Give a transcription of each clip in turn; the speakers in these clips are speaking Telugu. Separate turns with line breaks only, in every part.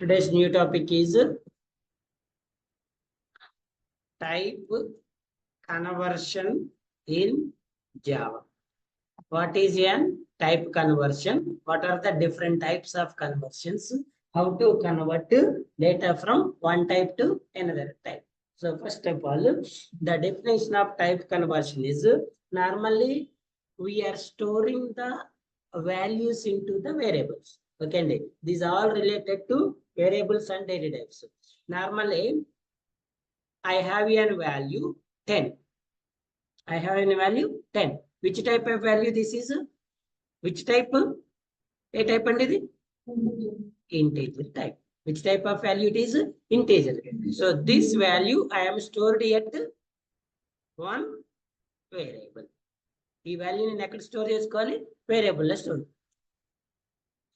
Today's new topic is type conversion in Java. What is a type conversion? What are the different types of conversions? How to convert data from one type to another type. So first of all, the definition of type conversion is normally we are storing the values into the variables. Okay, these are all related to variables and data types. Normally, I have a value 10. I have a value 10. Which type of value this is? Which type? A type and is integer type. Which type of value it is? Integer. So this value I am stored at one variable. ఈ వాల్యూని ఎక్కడ స్టోర్ చేసుకోవాలి? వేరియబుల్ లో store.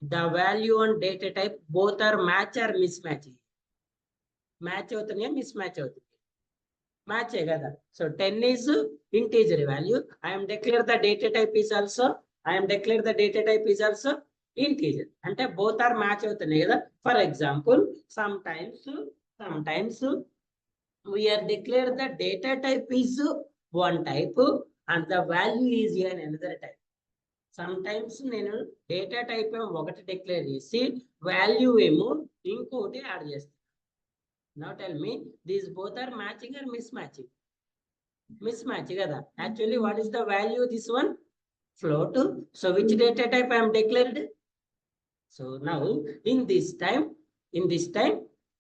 The value and data type both are match or mismatch. Match అవుతున్నాయా mismatch అవుతుంది? Match కదా. So 10 is integer value. I am declare the data type is also integer. అంటే both are match అవుతున్నాయి కదా. For example, sometimes we are declare the data type is one type and the value is in another type. Sometimes నేను డేటా టైప్ ఒకటి డిక్లేర్ చేసి వాల్యూ ఏమో ఇంకోటి యాడ్ చేస్తాను. Now tell me, these both are matching or mismatching? Mismatch kada. Actually, what is the value? This one float. So which data type I am declared? So now in this time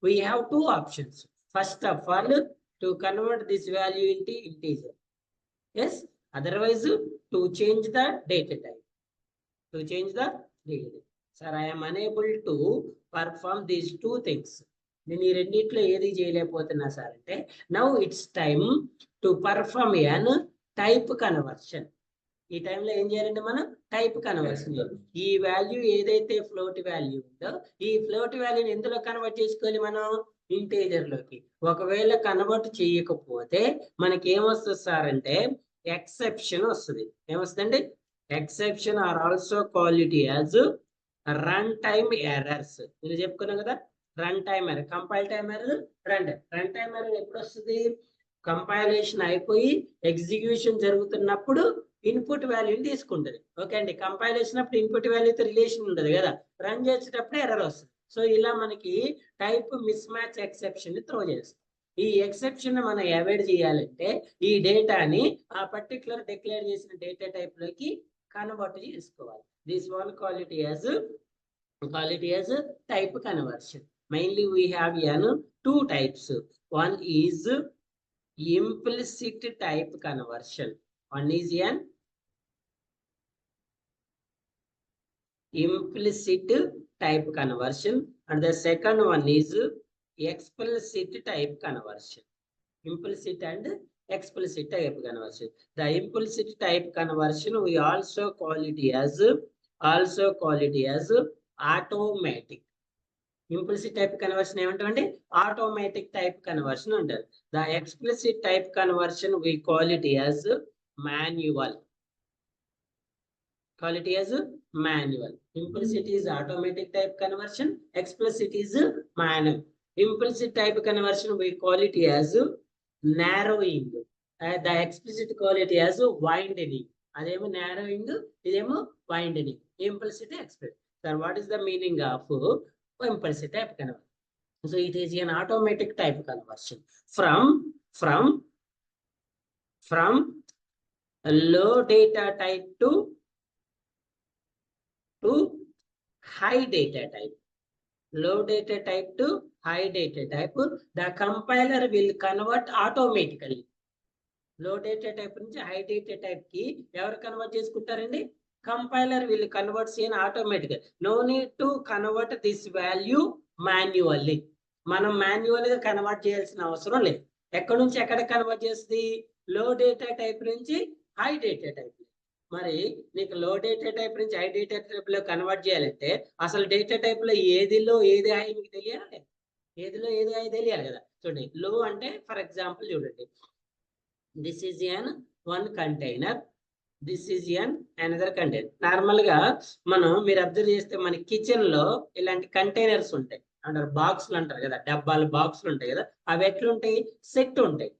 we have two options. First of all, to convert this value into integer. Yes. Otherwise, to change the data type. Sir, I am unable to perform these two things. నేను ఈ రెండిట్లో ఏది చేయలేకపోతున్నా సార్ అంటే now it's time to perform an type conversion. ఈ టైంలో ఏం చేయాలంటే మనం టైప్ కన్వర్షన్ చేయాలి. ఈ వాల్యూ ఏదైతే ఫ్లోట్ వాల్యూ ఉందో ఈ ఫ్లోట్ వాల్యూని ఎందులో కన్వర్ట్ చేసుకోవాలి? మనం ఇంటీజర్ లోకి. ఒకవేళ కన్వర్ట్ చేయకపోతే మనకి ఏమొస్తుంది సార్ అంటే ఎక్సెప్షన్ వస్తుంది. ఏమొస్తుందండి? Exception are also quality as run time errors. నేను చెప్పుకున్నాం కదా, run time error, compile time error, run time error ఎప్పుడు వస్తుంది? కంపైలేషన్ అయిపోయి ఎగ్జిక్యూషన్ జరుగుతున్నప్పుడు ఇన్పుట్ వాల్యూని తీసుకుంటుంది. ఓకే అండి. కంపైలేషన్ అప్పుడు ఇన్పుట్ వాల్యూతో రిలేషన్ ఉండదు కదా, రన్ చేసేటప్పుడు ఎర్రర్ వస్తుంది. సో ఇలా మనకి టైప్ మిస్ మ్యాచ్ ఎక్సెప్షన్ ని త్రో చేస్తుంది. ఈ ఎక్సెప్షన్ మనం అవాయిడ్ చేయాలంటే ఈ డేటాని ఆ పర్టికులర్ డిక్లేర్ చేసిన డేటా టైప్ లోకి కన్వర్ట్ చేసుకోవాలి. This one quality as type conversion. Mainly we have two types. One is implicit type conversion. One is an implicit type conversion and the second one is explicit type conversion. Implicit and explicit type conversion. The implicit type conversion we also call it as automatic. Implicit type conversion ఏమంటామంటే ఆటోమేటిక్ టైప్ కన్వర్షన్ అంటారు. The explicit type conversion we call it as manual. Implicit is automatic type conversion, explicit is manual. Implicit type conversion we call it as narrowing. The explicit call it as widening. అదేమో narrowing, ఇదేమో widening. Implicit, explicit. Sir, what is the meaning of implicit type conversion? So it is an automatic type conversion from low data type to high data type. Low data type to high data type. The compiler will convert automatically. Low data type నుంచి high data type కి ఎవరు కన్వర్ట్ చేసుకుంటారండి? Compiler will convert automatically. No need to convert this value manually. మనం మాన్యువల్ గా కన్వర్ట్ చేయాల్సిన అవసరం లేదు. ఎక్కడి నుంచి ఎక్కడ కన్వర్ట్ చేస్తుంది? లో డేటా టైప్ నుంచి హై డేటా టైప్. మరి నీకు లో డేటా టైప్ నుంచి హై డేటా టైప్ లో కన్వర్ట్ చేయాలంటే అసలు డేటా టైప్ లో ఏదిలో ఏది హై మీకు తెలియాలి, ఏదిలో ఏది హై తెలియాలి కదా. చూడండి, లో అంటే ఫర్ ఎగ్జాంపుల్ చూడండి, this is an one container, this is an another container. Normal గా మీరు అబ్జర్వ్ చేస్తే మన కిచెన్ లో ఇలాంటి కంటైనర్స్ ఉంటాయి. అంటారు, బాక్సులు అంటారు కదా, డబ్బాలు బాక్సులు ఉంటాయి కదా, అవి ఎట్లుంటాయి, సెట్ ఉంటాయి.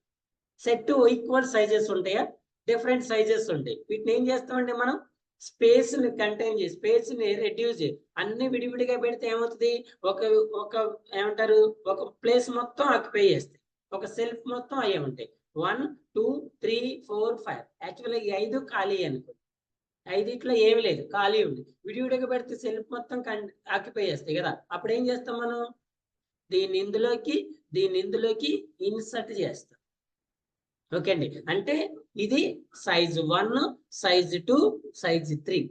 సెట్ ఈక్వల్ సైజెస్ ఉంటాయా, డిఫరెంట్ సైజెస్ ఉంటాయి. వీటిని ఏం చేస్తామండి మనం, స్పేస్ ని కంటైన్ చేసి, స్పేస్ ని రెడ్యూస్ చేసి, అన్ని విడివిడిగా పెడితే ఏమవుతుంది, ఒక ఒక ఏమంటారు, ఒక ప్లేస్ మొత్తం ఆక్యుపై చేస్తాయి, ఒక సెల్ఫ్ మొత్తం అయ్యే ఉంటాయి. 1 2 3 4 5 యాక్చువల్గా ఈ 5 ఖాళీ అనుకో, 5 ఇట్లా ఏమి లేదు, ఖాళీ ఉంది. విడివిడిగా పెడితే సెల్ఫ్ మొత్తం ఆక్యుపై చేస్తాయి కదా, అప్పుడు ఏం చేస్తాం మనం, దీన్ని ఇందులోకి ఇన్సర్ట్ చేస్తాం. ఓకే అండి, అంటే ఇది సైజ్ 1, సైజ్ 2, సైజ్ 3.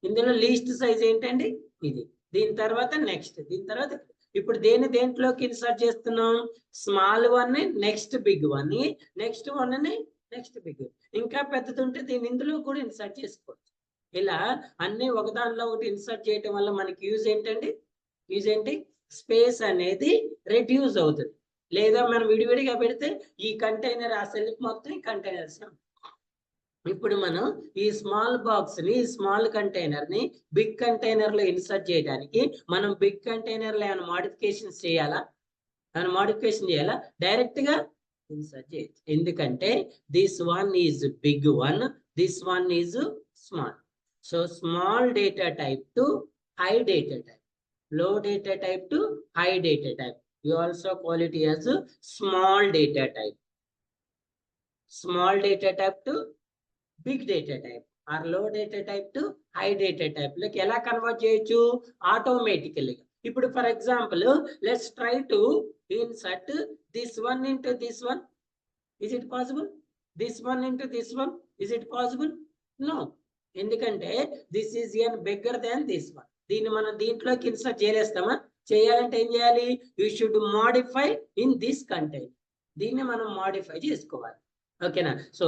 ఇందులో లీస్ట్ సైజ్ ఏంటండి ఇది. దీని తర్వాత నెక్స్ట్, దీని తర్వాత ఇప్పుడు దేంట్లోకి ఇన్సర్ట్ చేస్తున్నాం, small 1 next big 1, next 1 next big. ఇంకా పెద్దది ఉంటే దీన్ని ఇందులో కూడా ఇన్సర్ట్ చేసుకోవచ్చు. ఇలా అన్ని ఒకదానిలో ఒకటి ఇన్సర్ట్ చేయటం వల్ల మనకి యూజ్ ఏంటండి, యూజ్ ఏంటి, స్పేస్ అనేది రెడ్యూస్ అవుతుంది. లేదా మనం విడివిడిగా పెడితే ఈ కంటైనర్ ఆ సెల్ఫ్ మొత్తం ఈ కంటైనర్స్. ఇప్పుడు మనం ఈ స్మాల్ బాక్స్ ని, స్మాల్ కంటైనర్ ని బిగ్ కంటైనర్ లో ఇన్సర్ట్ చేయడానికి మనం బిగ్ కంటైనర్ లో ఏమైనా మోడిఫికేషన్స్ చేయాలా, డైరెక్ట్ గా ఇన్సర్ట్ చేయొచ్చు. ఎందుకంటే this one is big one, this one is small. So small data type to high data type, low data type to high data type. You also call it as small data type. Small data type to big data type or low data type to high data type. Like ఎలా కన్వర్ట్ చేయొచ్చు, ఆటోమేటికల్లీ. ఇప్పుడు for example let's try to insert this one into this one. Is it possible? This one into this one. Is it possible? No. ఎందుకంటే this is n bigger than this one. దీన్ని మనం దీంట్లోకి ఇన్సర్ట్ చేయలేస్తామా, చేయాలంటే ఏం చేయాలి, you should modify in this container. దీన్ని మనం మోడిఫై చేసుకోవాలి. ఓకేనా. సో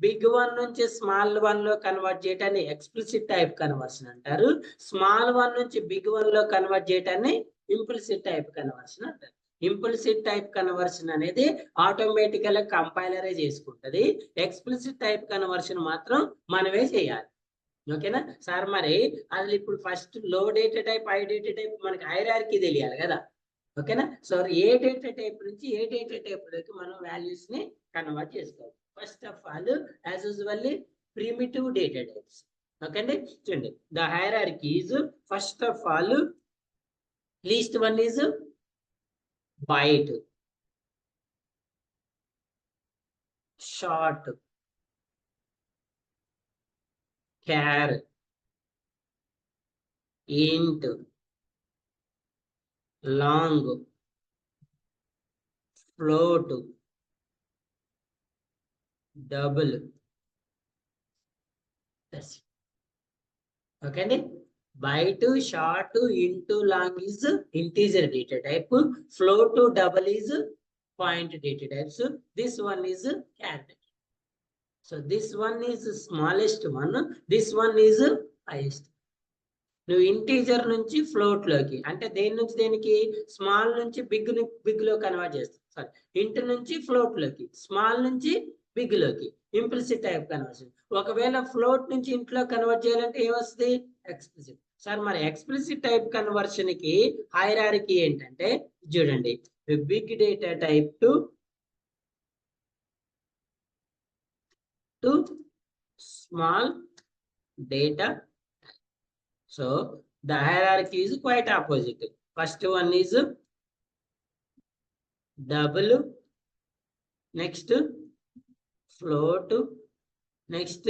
బిగ్ 1 నుంచి స్మాల్ 1 లో కన్వర్ట్ చేయటాన్ని ఎక్స్ప్లిసిట్ టైప్ కన్వర్షన్ అంటారు. స్మాల్ 1 నుంచి బిగ్ 1 లో కన్వర్ట్ చేయటాన్ని ఇంప్లిసిట్ టైప్ కన్వర్షన్ అంటారు. ఇంప్లిసిట్ టైప్ కన్వర్షన్ అనేది ఆటోమేటికల్ గా కంపైలరే చేసుకుంటది. ఎక్స్ప్లిసిట్ టైప్ కన్వర్షన్ మాత్రం మనమే చేయాలి. ఓకేనా సార్. మరి అది ఇప్పుడు ఫస్ట్ లో data type, high data type మనకి హైరార్కీ తెలియాలి కదా. ఓకేనా. సో ఏ డేటా టైప్ నుంచి ఏ డేటా టైప్ లోకి మనం వాల్యూస్ ని కన్వర్ట్ చేసుకోవాలి. First of all as usually primitive data types. Okay అండి, చూడండి the hierarchy is first of all least one is byte, short, char, int, long, float, double. That's it. Okay అండి. Byte, short, int, long is integer data type. Float, double is point data type. So this one is character. So this one is smallest one, this one is highest. నువ్వు ఇంటీజర్ నుంచి ఫ్లోట్ లోకి, అంటే దేని నుంచి దేనికి, స్మాల్ నుంచి బిగ్ లో కన్వర్ట్ చేస్తావు. సారీ, ఇంట్ నుంచి ఫ్లోట్ లోకి, స్మాల్ నుంచి బిగ్ లోకి, ఇంప్లిసిట్ టైప్ కన్వర్షన్. ఒకవేళ ఫ్లోట్ నుంచి ఇంట్లో కన్వర్ట్ చేయాలంటే ఏమొస్తుంది, ఎక్స్ప్లిసిట్. సార్ మరి ఎక్స్ప్లిసిట్ టైప్ కన్వర్షన్ కి హైరార్కీ ఏంటంటే చూడండి, big data type to small data. So the hierarchy is quite opposite. First one is double, next float, next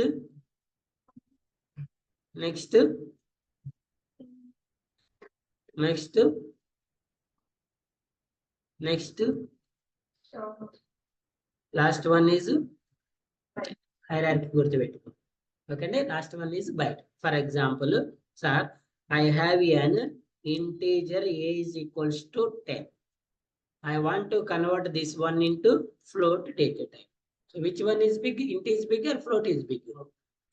last one is hierarchy. Okay, last one is byte. For example, sir, I have an integer a is equals to 10. I want to convert this one into float data type. So which one is big? Int is bigger, float is bigger.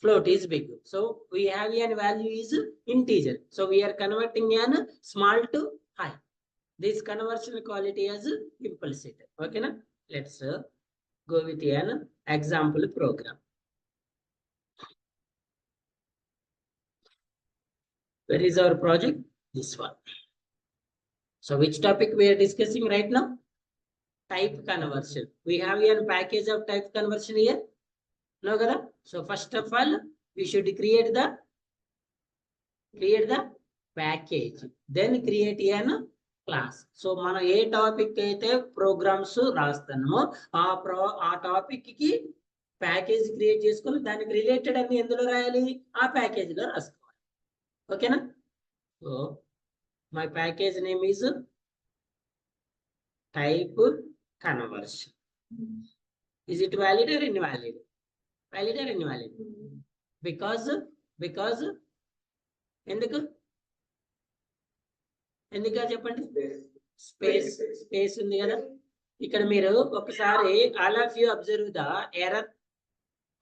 Float is big. So we have an value is integer. So we are converting an small to high. This conversion quality as implicit. Okay na? Let's go with an example program. Where is our project? This one. So which topic we are discussing right now? Type conversion. We have a package of type conversion here. No, kada? So first of all, we should create the package. Then create a class. So మనం ఏ టాపిక్ అయితే ప్రోగ్రామ్స్ రాస్తున్నామో ఆ టాపిక్ కి ప్యాకేజ్ క్రియేట్ చేసుకొని దానికి రిలేటెడ్ అన్ని ఎందులో రాయాలి? ఆ ప్యాకేజ్ లో రాసుకోవాలి. ఓకేనా? So my package name is type conversion. Is it valid or invalid? Valid or invalid? Because ఎందుకు చెప్పండి? స్పేస్ ఉంది కదా ఇక్కడ. మీరు ఒకసారి all of you observe the error.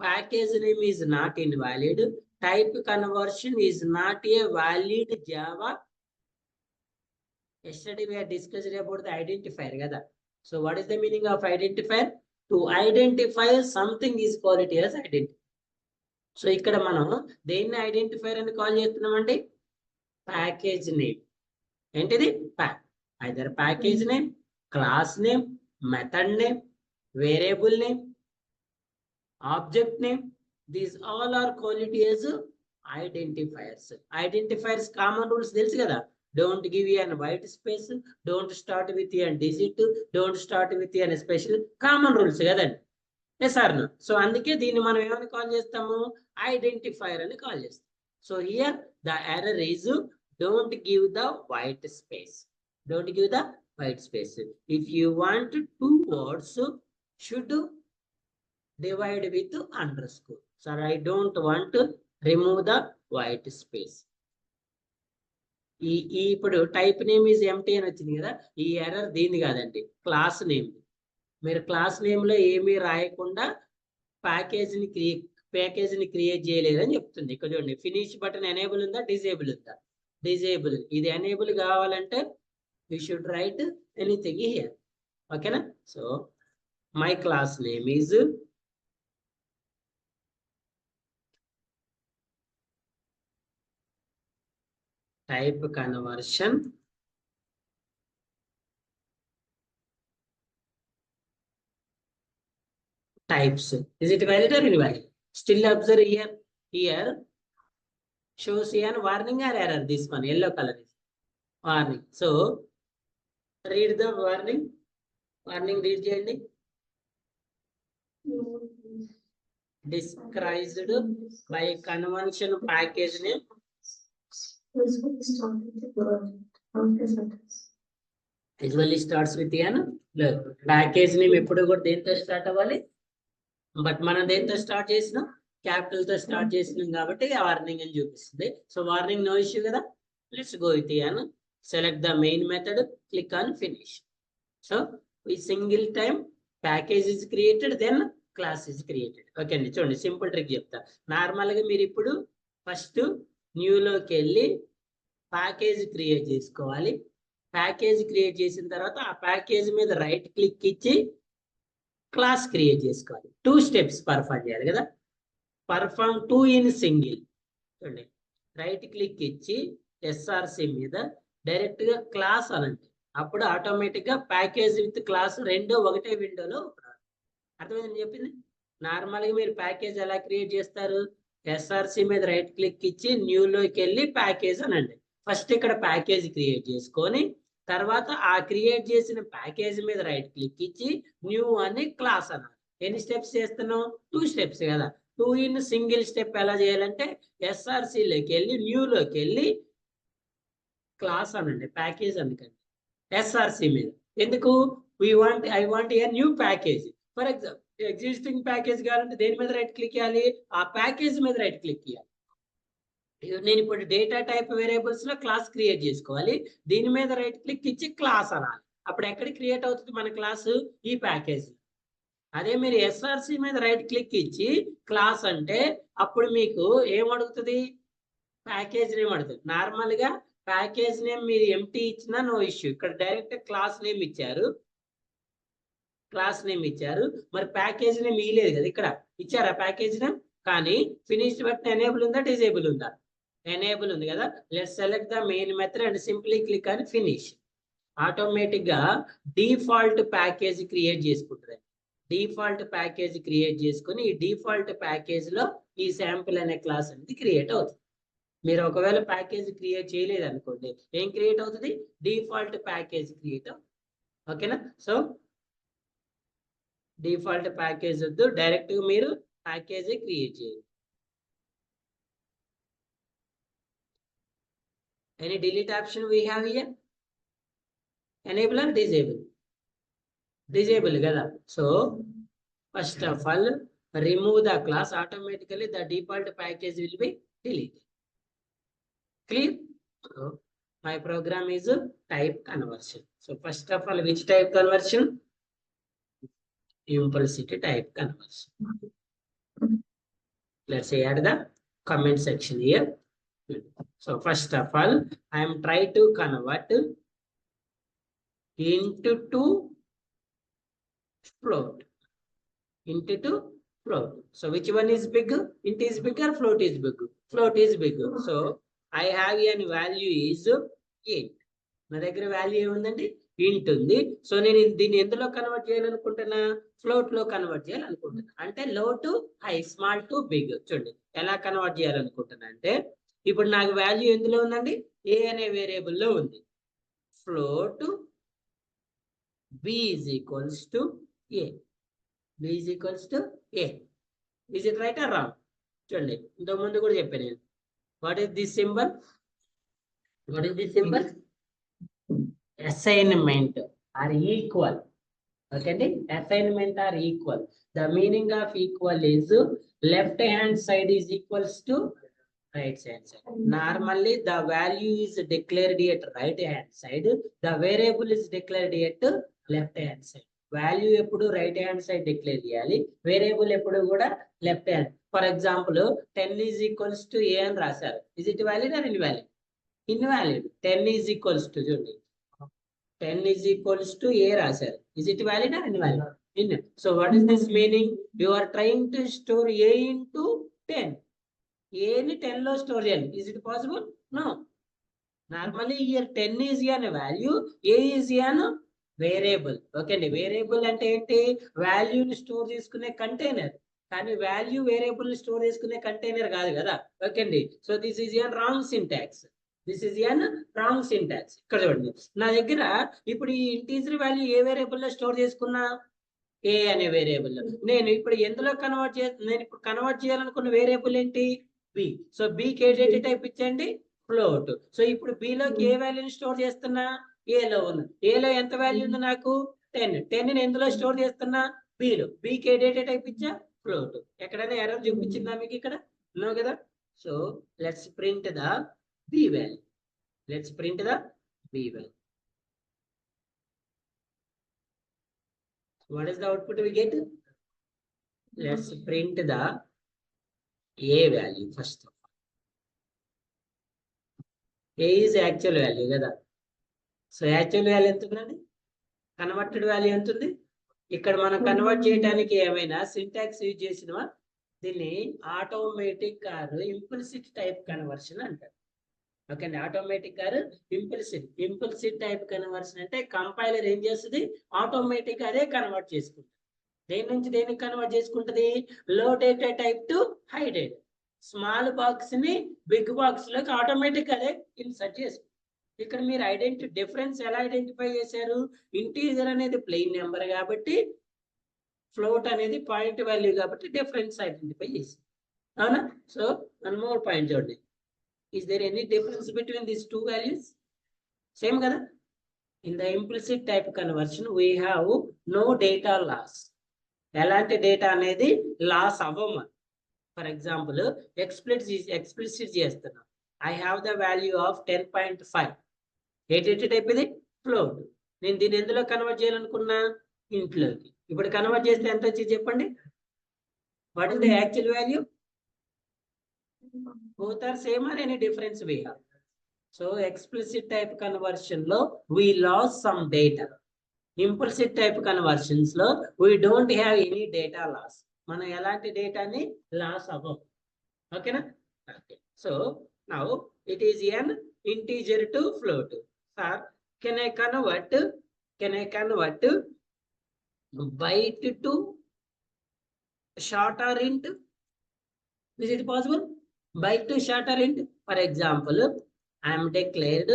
Package name is not invalid. Type conversion is not A valid Java. Yesterday we had discussed about the identifier kada. So what is the meaning of identifier? To identify something is called as identifier. So ఇక్కడ మనం దేన్ని ఐడెంటిఫైర్ అని కాల్ చేస్తున్నామండి? Package name. ఏంటిది? Either package name, class name, method name, variable name, object name. These all are called as identifiers. Identifiers common rules తెలుసు కదా. Don't give an white space, don't start with a digit, don't start with a special. Common rules కదండి. Yes or no? So అందుకే దీన్ని మనం ఏమని కాల్ చేస్తాము? ఐడెంటిఫైర్ అని కాల్ చేస్తాం. So here the error is don't give the white space. Don't give the white space. If you want two words, should divide with underscore. So I don't want to remove the white space. ఇప్పుడు టైప్ నేమ్ ఈజ్ ఎంటీ అని వచ్చింది కదా. ఈ ఎర్రర్ దీన్ని కాదండి, క్లాస్ నేమ్. మీరు క్లాస్ నేమ్ లో ఏమీ రాయకుండా ప్యాకేజ్ ని క్రియేట్ చేయలేదని చెప్తుంది. ఇక్కడ చూడండి, ఫినిష్ బటన్ ఎనేబుల్ ఉందా, డిజేబుల్ ఉందా? డిజేబుల్. ఇది ఎనేబుల్ కావాలంటే you should write anything here. ఓకేనా? So my class name is type conversion types. Is it valid or invalid? Still observe here shows an warning or error. This one yellow color is warning. So read the warning. Read cheyandi. Described by convention package name. Usually starts with an package name. ఎప్పుడు కూడా దేంతో స్టార్ట్ అవ్వాలి? బట్ మనం దేంతో స్టార్ట్ చేసినాం? క్యాపిటల్ తో స్టార్ట్ చేసినాం కాబట్టి వార్నింగ్ అని చూపిస్తుంది. సో వార్నింగ్ నో ఇష్యూ కదా. Let's go with an. Select the main method, click on finish. So ఈ single time package is created, then class is created. Okay అండి, చూడండి సింపుల్ ట్రిక్ చెప్తా. నార్మల్ గా మీరు ఇప్పుడు ఫస్ట్ న్యూలోకి వెళ్ళి ప్యాకేజ్ క్రియేట్ చేసుకోవాలి. ప్యాకేజ్ క్రియేట్ చేసిన తర్వాత ఆ ప్యాకేజ్ మీద రైట్ క్లిక్ ఇచ్చి క్లాస్ క్రియేట్ చేసుకోవాలి. 2 స్టెప్స్ పర్ఫార్మ్ చేయాలి కదా. Perform 2 in single. చూడండి, రైట్ క్లిక్ ఇచ్చి ఎస్ఆర్సి మీద డైరెక్ట్ గా క్లాస్ అనండి. అప్పుడు ఆటోమేటిక్ గా ప్యాకేజ్ విత్ క్లాస్ రెండు ఒకటే విండోలో అర్థమైందని చెప్పింది. నార్మల్ గా మీరు ప్యాకేజ్ ఎలా క్రియేట్ చేస్తారు? ఎస్ఆర్సి మీద రైట్ క్లిక్ ఇచ్చి న్యూలోకి వెళ్ళి ప్యాకేజ్ అనండి. ఫస్ట్ ఇక్కడ ప్యాకేజ్ క్రియేట్ చేసుకొని తర్వాత ఆ క్రియేట్ చేసిన ప్యాకేజ్ మీద రైట్ క్లిక్ ఇచ్చి న్యూ అని క్లాస్ అనాలి. ఎన్ని స్టెప్స్ చేస్తున్నాం? 2 స్టెప్స్ కదా. 2 ఇన్ సింగిల్ స్టెప్ ఎలా చేయాలంటే ఎస్ఆర్సిలోకి వెళ్ళి న్యూలోకి వెళ్ళి క్లాస్ అనండి, ప్యాకేజ్ అందుకండి ఎస్ఆర్సి మీద. ఎందుకు? I want a new package. For example existing package కావాలంటే దేని మీద రైట్ క్లిక్ చేయాలి? ఆ ప్యాకేజ్ మీద రైట్ క్లిక్ చేయాలి. నేను ఇప్పుడు డేటా టైప్ వేరియబుల్స్ లో క్లాస్ క్రియేట్ చేసుకోవాలి. దీని మీద రైట్ క్లిక్ ఇచ్చి క్లాస్ అనాలి. అప్పుడు ఎక్కడ క్రియేట్ అవుతుంది మన క్లాసు? ఈ ప్యాకేజ్. అదే మీరు ఎస్ఆర్సి మీద రైట్ క్లిక్ ఇచ్చి క్లాస్ అంటే అప్పుడు మీకు ఏమడుగుతుంది? ప్యాకేజ్ నేమ్ అడుగుతుంది. నార్మల్ గా ప్యాకేజ్ నేమ్ మీరు ఎంటీ ఇచ్చినా నో ఇష్యూ. ఇక్కడ డైరెక్ట్ క్లాస్ నేమ్ ఇచ్చారు. మరి ప్యాకేజ్ నేమ్ ఇలేదు కదా. ఇక్కడ ఇచ్చారా ప్యాకేజ్ నేమ్? కానీ ఫినిష్డ్ బటన్ ఎనేబుల్ ఉందా, డిజేబుల్ ఉందా? ఎనేబుల్ ఉంది కదా. Let's select the main method and simply click on finish. Automatic గా డిఫాల్ట్ ప్యాకేజ్ క్రియేట్ చేసుకుంటుంది. డిఫాల్ట్ ప్యాకేజ్ క్రియేట్ చేసుకుని ఈ డిఫాల్ట్ ప్యాకేజ్ లో ఈ శాంపిల్ అనే క్లాస్ అనేది క్రియేట్ అవుతుంది. మీరు ఒకవేళ ప్యాకేజ్ క్రియేట్ చేయలేదు అనుకోండి, ఏం క్రియేట్ అవుతుంది? డిఫాల్ట్ ప్యాకేజ్ క్రియేట్ అవుతుంది. ఓకేనా? సో డిఫాల్ట్ ప్యాకేజ్ వద్దు, డైరెక్ట్ గా మీరు ప్యాకేజ్ క్రియేట్ చేయండి. Any delete option we have here? Enable or disable? Disable kada. So first of all, remove the class. Automatically the default package will be deleted. Clear? So my program is type conversion. So first of all, which type conversion? Implicit type conversion. Let's say add the comment section here. So first of all, I am trying to convert into to float. Into to float. So which one is bigger? Int is bigger, float is bigger. Float is bigger. So I have an value is 8. నా దగ్గర వాల్యూ ఏముందండి? ఇంట్ ఉంది. సో నేను దీన్ని ఎందులో కన్వర్ట్ చేయాలనుకుంటున్నా? ఫ్లోట్ లో కన్వర్ట్ చేయాలనుకుంటున్నా. అంటే low to high, small to big. చూడండి ఎలా కన్వర్ట్ చేయాలనుకుంటున్నా అంటే, ఇప్పుడు నాకు వాల్యూ ఎందులో ఉందండి? ఏ అనే వేరియబుల్ లో ఉంది. Float b is equals to a. b is equals to a. Is it right or wrong? చూడండి ఇంతకు ముందు కూడా చెప్పాను నేను. What is this symbol? What is this symbol? Assignment are equal. Okay, assignment are equal. The meaning of equal is left hand side is equals to right hand side. Normally the value is declared at right hand side, the variable is declared at left hand side. Value ఎప్పుడు రైట్ హ్యాండ్ సైడ్ డిక్లేర్ చేయాలి, వేరియబుల్ ఎప్పుడు కూడా left hand. For example 10 is equals to a అని రాశారు. Is it valid or invalid? Invalid. 10 is equals to, చూడండి 10 is equals to a రాశారు. Is it valid or invalid? Invalid. So what is this meaning? You are trying to store a into 10. a ni 10 లో స్టోర్ చేయాలి. Is it possible? No. Normally here 10 is an value, a is an variable. Okay అండి, వేరియబుల్ అంటే ఏంటి? వాల్యూని స్టోర్ చేసుకునే కంటైనర్. కానీ వాల్యూ వేరియబుల్ స్టోర్ చేసుకునే కంటైనర్ కాదు కదా. ఓకే అండి, so this is an wrong syntax. This is an wrong syntax. ఇక్కడ చూడండి, నా దగ్గర ఇప్పుడు ఈ ఇంటీజర్ వాల్యూ ఏ వేరియబుల్ లో స్టోర్ చేసుకున్నా? ఏ అనే వేరియబుల్ లో. నేను ఇప్పుడు ఎందులో కన్వర్ట్ నేను ఇప్పుడు కన్వర్ట్ చేయాలనుకున్న వేరియబుల్ ఏంటి? బి. సో బికి ఏ డేటా టైప్ ఇచ్చండి? ఫ్లోట్. సో ఇప్పుడు బి లోకి ఏ వాల్యూని స్టోర్ చేస్తున్నా? ఏలో ఉంది. ఏలో ఎంత వాల్యూ ఉంది నాకు? 10. 10 ని ఎందులో స్టోర్ చేస్తున్నా? బిలో. బికి ఏ డేటా టైప్ ఇచ్చా? ఫ్లోట్. ఎక్కడైనా ఎర్రర్ చూపించిందా మీకు ఇక్కడ? నో కదా. So let's print the b value. Let's print the b value. What is the output we get? Let's print the a value first of all. a is actual value కదా. సో యాక్చువల్ వాల్యూ ఎంత ఉందండి? కన్వర్టెడ్ వాల్యూ ఎంత ఉంది? ఇక్కడ మనం కన్వర్ట్ చేయడానికి ఏమైనా సింటాక్స్ యూజ్ చేసినవా? దీన్ని automatic or implicit type conversion అంటారు. ఓకే అండి, automatic or implicit. Implicit type conversion అంటే కంపైలర్ ఏం చేస్తుంది? ఆటోమేటిక్ అదే కన్వర్ట్ చేసుకుంటుంది. దేని నుంచి దేనికి కన్వర్ట్ చేసుకుంటుంది? లో data type to high data. Small box ని బిగ్ బాక్స్ లోకి ఆటోమేటిక్ అదే ఇన్సర్ట్ చేసుకుంటుంది. ఇక్కడ మీరు డిఫరెన్స్ ఎలా ఐడెంటిఫై చేశారు? ఇంటీజర్ అనేది ప్లెయిన్ నెంబర్ కాబట్టి, ఫ్లోట్ అనేది పాయింట్ వాల్యూ కాబట్టి డిఫరెన్స్ ఐడెంటిఫై చేసింది. అవునా? సో వన్ మోర్ పాయింట్ చూడండి. Is there any difference between these two values? Same kada. In the implicit type conversion we have no data loss. Elanti data anedi loss avama. For example, explicit chestunna. I have the value of 10.5. A type ఇది? ఫ్లోట్. నేను దీన్ని ఎందులో కన్వర్ట్ చేయాలనుకున్నా? ఇంట్లోకి. ఇప్పుడు కన్వర్ట్ చేస్తే ఎంత వచ్చి చెప్పండి? What is the actual value? Both are same or any difference we have? So explicit type conversion lo we lost some data. Implicit type conversions lo we don't have any data loss. Mana elanti data ni loss avvam. Okay na? Okay. So now it is an integer to float. Sir, can I convert byte to short or int? Is it possible? Byte to short or int? For example, I am declared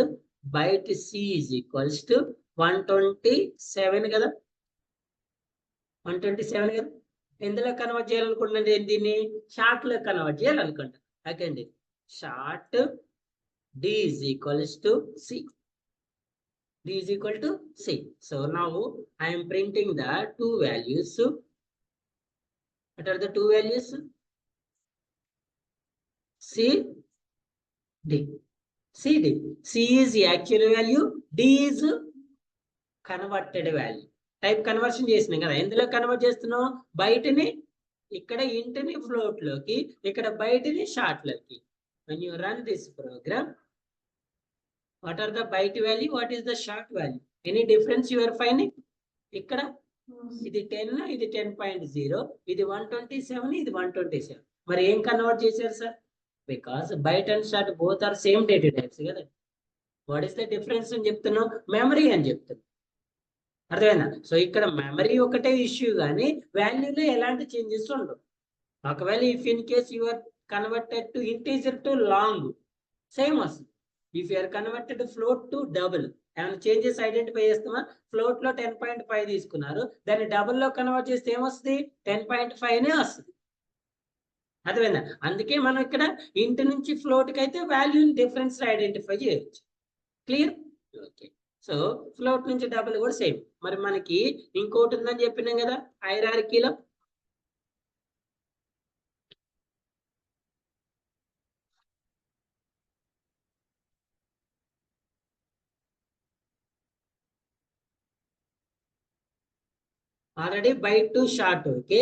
byte c is equals to 127 కదా, 127 కదా. ఎందులో కన్వర్ట్ చేయాలనుకుంటున్నాను, దీన్ని షార్ట్ లో కన్వర్ట్ చేయాలనుకుంటా. అకండి short d is equals to c. d is equal to c. So now I am printing the two values. What are the two values? c, d. c, d. c is the actual value, d is converted value. Type conversion చేసినాం కదా, ఎందులో కన్వర్ట్ చేస్తున్నాం, బయటని ఇక్కడ ఇంటిని ఫ్లోట్ లోకి, ఇక్కడ బయటని షార్ట్ లోకి. when you run this program, what are the byte value, what is the short value, any difference you are finding? ఇక్కడ ఇది 10, ఇది 10.0, ఇది 127, ఇది 127. మరి ఏం కన్వర్ట్ చేశారు sir? Because byte and short both are same data types కదా. వాట్ ఈస్ ద డిఫరెన్స్ అని చెప్తున్నాం? మెమరీ అని చెప్తున్నాం. అర్థమైనా? సో ఇక్కడ మెమరీ ఒకటే ఇష్యూ కానీ వాల్యూలో ఎలాంటి చేంజెస్ ఉండవు. ఒకవేళ if in case you are converted to integer to long, same వస్తుంది. If you are converted float to double, ఏమైనా చేంజెస్ ఐడెంటిఫై చేస్తామా? ఫ్లోట్ లో 10.5 తీసుకున్నారు, దాన్ని డబుల్ లో కన్వర్ట్ చేస్తే ఏమొస్తుంది? 10.5నే వస్తుంది. అర్థమైందా? అందుకే మనం ఇక్కడ ఇంటి నుంచి ఫ్లోట్ కి అయితే వాల్యూని డిఫరెన్స్ ఐడెంటిఫై చేయొచ్చు. క్లియర్? ఓకే. సో ఫ్లోట్ నుంచి డబుల్ కూడా సేమ్. మరి మనకి ఇంకోటి ఉందని చెప్పినాం కదా హైరార్కీలో, already byte to short okay,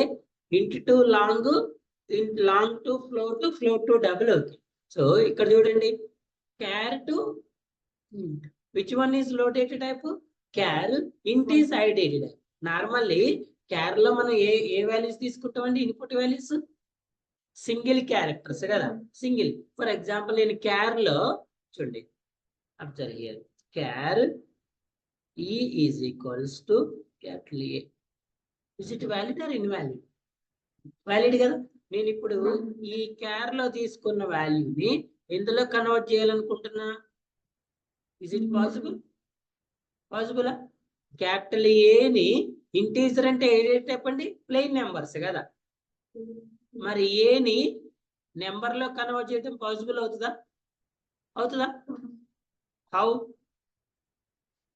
int to long, long to float, float to double okay. So ఇక్కడ చూడండి, char to int. Which one is low data type? Char. Int is high data type. Normally char లో మనం ఏ వాల్యూస్ తీసుకుంటామండి? ఇన్పుట్ వాల్యూస్ సింగిల్ క్యారెక్టర్స్ కదా, సింగిల్. ఫర్ ఎగ్జాంపుల్ నేను క్యార్ లో చూడండి, observe here, char e is equals to capital A. Is it valid or invalid? Valid కదా. నేను ఇప్పుడు ఈ క్యార్ లో తీసుకున్న వాల్యూని ఎందులో కన్వర్ట్ చేయాలనుకుంటున్నా? Is it possible? Possible. Capital ఏని ఇంటీజర్ అంటే ఏ టైప్ అండి? ప్లెయిన్ నెంబర్స్ కదా. మరి ఏని నెంబర్ లో కన్వర్ట్ చేయడం పాసిబుల్ అవుతుందా? అవుతుందా? హౌ?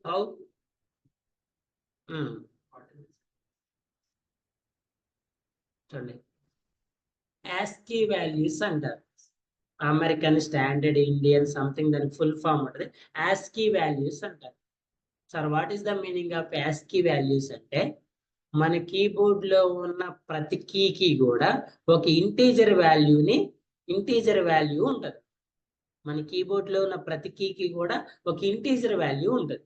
హౌ? చూడండి, ASCII వాల్యూస్ అంటారు. అమెరికన్ స్టాండర్డ్ ఇండియన్ సంథింగ్, దాని ఫుల్ ఫామ్ ఉంటుంది, ASCII వాల్యూస్ అంటారు. Sir what is the meaning of ASCII values అంటే, మన కీబోర్డ్ లో ఉన్న ప్రతి కీకి కూడా ఒక ఇంటీజర్ వాల్యూ ఉంటుంది. మన కీబోర్డ్ లో ఉన్న ప్రతి కీకి కూడా ఒక ఇంటీజర్ వాల్యూ ఉంటుంది.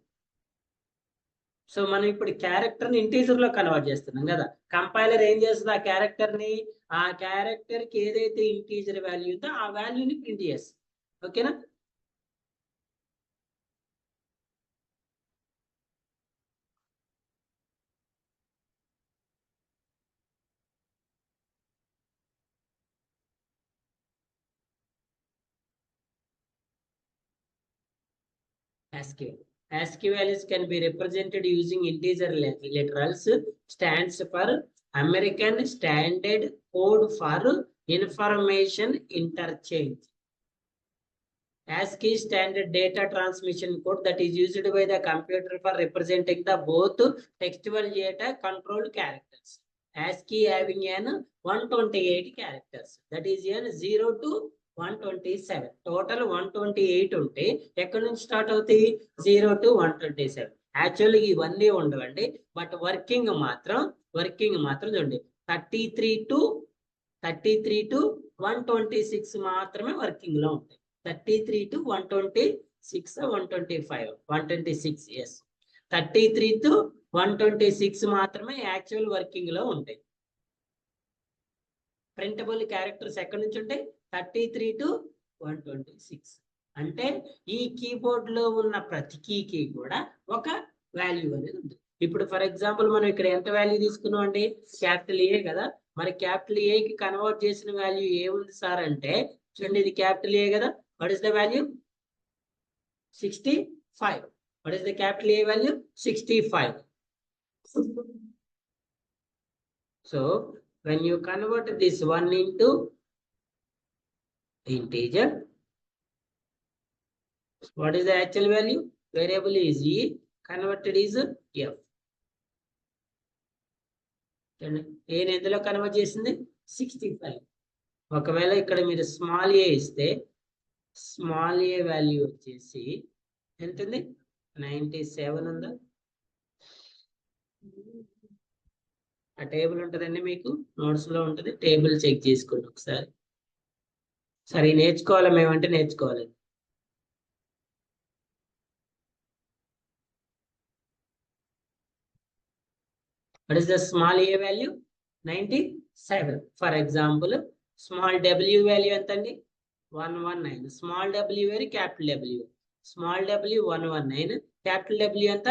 సో మనం ఇప్పుడు క్యారెక్టర్ ని ఇంటీజర్ లో కన్వర్ట్ చేస్తున్నాం కదా, కంపైలర్ ఏం చేస్తుంది? ఆ క్యారెక్టర్ కి ఏదైతే ఇంటీజర్ వాల్యూ ఉందో ఆ వాల్యూని ప్రింట్ చేస్తుంది. ఓకేనా? ASCII values can be represented using integer literals. Stands for American Standard Code for Information Interchange. ASCII standard data transmission code that is used by the computer for representing the both textual data controlled characters. ASCII having an 128 characters, that is n 0 to 127. Total 128 ఉంటే ఎక్కడి నుంచి స్టార్ట్ అవుతాయి? 0 to 127. యాక్చువల్లీ ఇవన్నీ ఉండవండి, బట్ వర్కింగ్ మాత్రం చూడండి 33 to 126 మాత్రమే వర్కింగ్ లో ఉంటాయి. 33 to 126, 125, 126, yes, 33 to 126 మాత్రమే యాక్చువల్ వర్కింగ్ లో ఉంటాయి. ప్రింటబుల్ క్యారెక్టర్స్ ఎక్కడి నుంచి ఉంటాయి? 33 to 126. అంటే ఈ కీబోర్డ్ లో ఉన్న ప్రతి కీకి కూడా ఒక వాల్యూ అనేది ఉంది. ఇప్పుడు ఫర్ ఎగ్జాంపుల్ మనం ఇక్కడ ఎంత వాల్యూ తీసుకున్నాం అండి, క్యాపిటల్ ఏ కదా, మరి క్యాపిటల్ ఏ కి కన్వర్ట్ చేసిన వాల్యూ ఏముంది సార్ అంటే, చూడండి ఇది క్యాపిటల్ ఏ కదా, what is the value 65. What is the capital A value? 65. So when you convert this one into integer, what is the actual value? Variable is E, converted is F. ఏ ఎందులో కన్వర్ట్ చేసింది 65. ఒకవేళ ఇక్కడ మీరు స్మాల్ ఏ ఇస్తే స్మాల్ ఏ వాల్యూ వచ్చేసి ఎంత ఉంది 97 ఉందా? ఆ టేబుల్ ఉంటుందండి మీకు నోట్స్ లో ఉంటుంది, టేబుల్ చెక్ చేసుకోండి ఒకసారి. సరే నేర్చుకోవాలి మేమంటే నేర్చుకోవాలి. What is the small a value? 97. For example, small w value ఎంత అండి 119. Small w very capital W. Small w 119, capital W ఎంత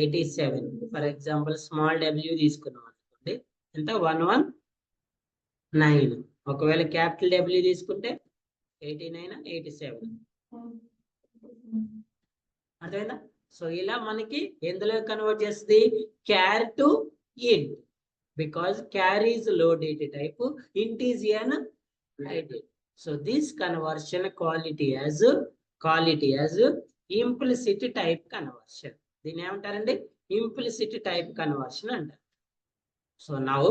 87. For example, small w తీసుకున్నాం అనుకోండి ఎంత 119. ఒకవేళ క్యాపిటల్ W తీసుకుంటే 89 87. అర్థమైందా? సో ఇలా మనకి ఎందులో కన్వర్ట్ చేస్తుంది, క్యార్ to int, because char is low data type, int is an high data. So this conversion quality as implicit type conversion. దీన్ని ఏమంటారండి, implicit type conversion అంటారు. So now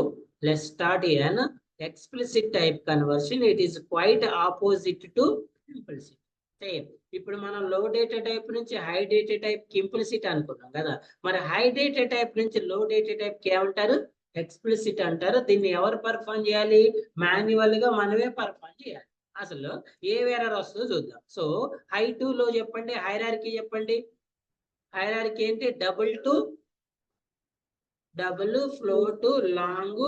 let's start an explicit type conversion. It is quite opposite to implicit. Same. ఇప్పుడు మనం లో డేటా టైప్ నుంచి హై డేటా టైప్ కి ఇంప్లిసిట్ అనుకున్నాం కదా, మరి హై డేటా టైప్ నుంచి లో డేటా టైప్ కి ఏమంటారు, ఎక్స్ప్లిసిట్ అంటారు. దీన్ని ఎవరు పర్ఫామ్ చేయాలి, మాన్యువల్ గా మనమే పర్ఫామ్ చేయాలి. అసలు ఏ ఎర్రర్ వస్తుందో చూద్దాం. సో హై టు లో చెప్పండి, హైరార్కీ చెప్పండి. హైరార్కీ ఏంటి, డబుల్ ఫ్లో టు లాంగ్.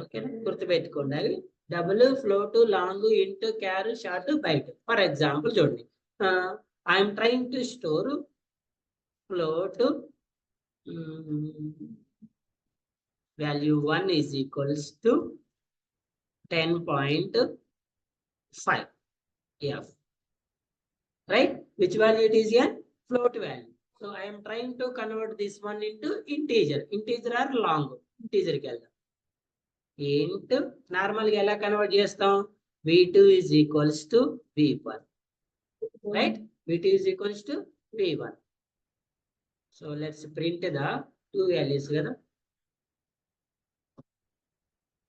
ఓకేనా, గుర్తుపెట్టుకోండి అవి double float to long int char short byte. For example చూడండి, I'm trying to store float value 1 is equals to 10.5 f, right? Which value it is here, float value. So I am trying to convert this one into integer or long. Integer కి వెళ్దాం. int నార్మల్ గా ఎలా కన్వర్ట్ చేస్తాం, v2 is equals to v1, right? v2 is equals to v1. So let's print the two values కదా.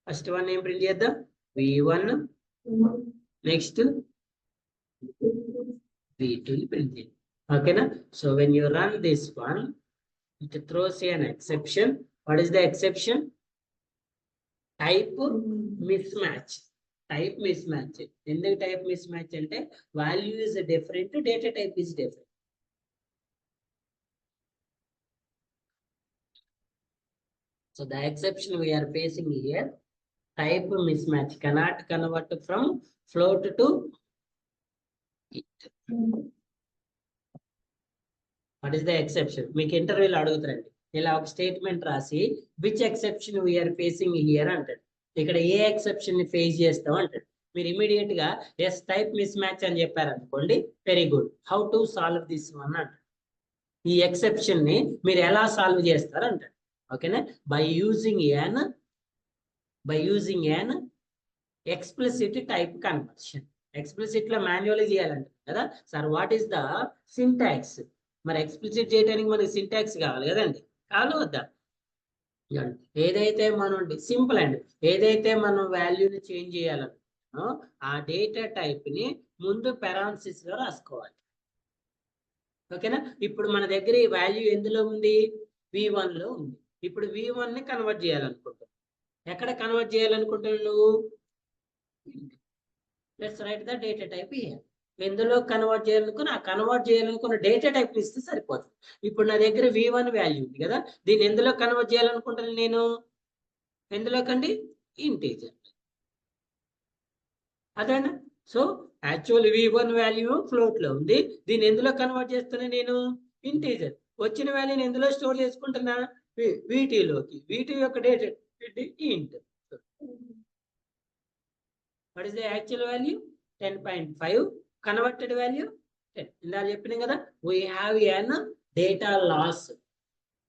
ఫస్ట్ వన్ ఏం ప్రింట్ చేద్దాం, v1, నెక్స్ట్ v2 ప్రింట్ చేద్దాం. ఓకేనా. So when you run this one, it throws an exception. What is the exception? Type mismatch. Type mismatch. ఎందుకు type mismatch అంటే value is different, data type is different. So the exception we are facing here, type mismatch, cannot convert from float to int. What is the exception? మీకు ఇంటర్వ్యూలో అడుగుతారండి, ఇలా ఒక స్టేట్మెంట్ రాసి which exception we're facing here అంటాడు. ఇక్కడ ఏ ఎక్సెప్షన్ ని ఫేస్ చేస్తాం అంటాడు. మీరు ఇమీడియట్ గా ఎస్ టైప్ మిస్ మ్యాచ్ అని చెప్పారనుకోండి, very good, how to solve this one అంటాడు. ఈ ఎక్సెప్షన్ ని మీరు ఎలా సాల్వ్ చేస్తారు అంటాడు. ఓకేనా, by using an explicit type conversion. Explicit లో మాన్యువల్ చేయాలంటారు కదా sir, what is the syntax? మరి ఎక్స్ప్లిసిట్ చేయడానికి మనకి సింటాక్స్ కావాలి కదండి, కావాలి వద్దా? ఏదైతే మనం సింపుల్ అండి, ఏదైతే మనం వాల్యూని చేంజ్ చేయాలనుకుంటున్నామో ఆ డేటా టైప్ ని ముందు పెరాన్సిస్ లో రాసుకోవాలి. ఓకేనా. ఇప్పుడు మన దగ్గర ఈ వాల్యూ ఎందులో ఉంది, v1 లో ఉంది. ఇప్పుడు v1 ని కన్వర్ట్ చేయాలనుకుంటున్నాం. ఎక్కడ కన్వర్ట్ చేయాలనుకుంటున్నావు నువ్వు, let's write the data type here. ఎందులో కన్వర్ట్ చేయాలనుకుని ఆ కన్వర్ట్ చేయాలనుకున్న డేటా టైప్ ఇస్తే సరిపోతుంది. ఇప్పుడు నా దగ్గర v1 వాల్యూ ఉంది కదా, దీన్ని ఎందులో కన్వర్ట్ చేయాలనుకుంటాను నేను, ఎందులోకండి, ఇంటీజర్. అదేనా. So actual v1 value float లో ఉంది, దీన్ని ఎందులో కన్వర్ట్ చేస్తున్నా నేను, ఇంటీజర్. వచ్చిన వాల్యూని ఎందులో స్టోర్ చేసుకుంటున్నా, వీటీలోకి. వీటీ యొక్క డేట్ int. What is the actual value 10.5, converted value 10. ఇందా చెప్పినాం కదా, we have an data loss.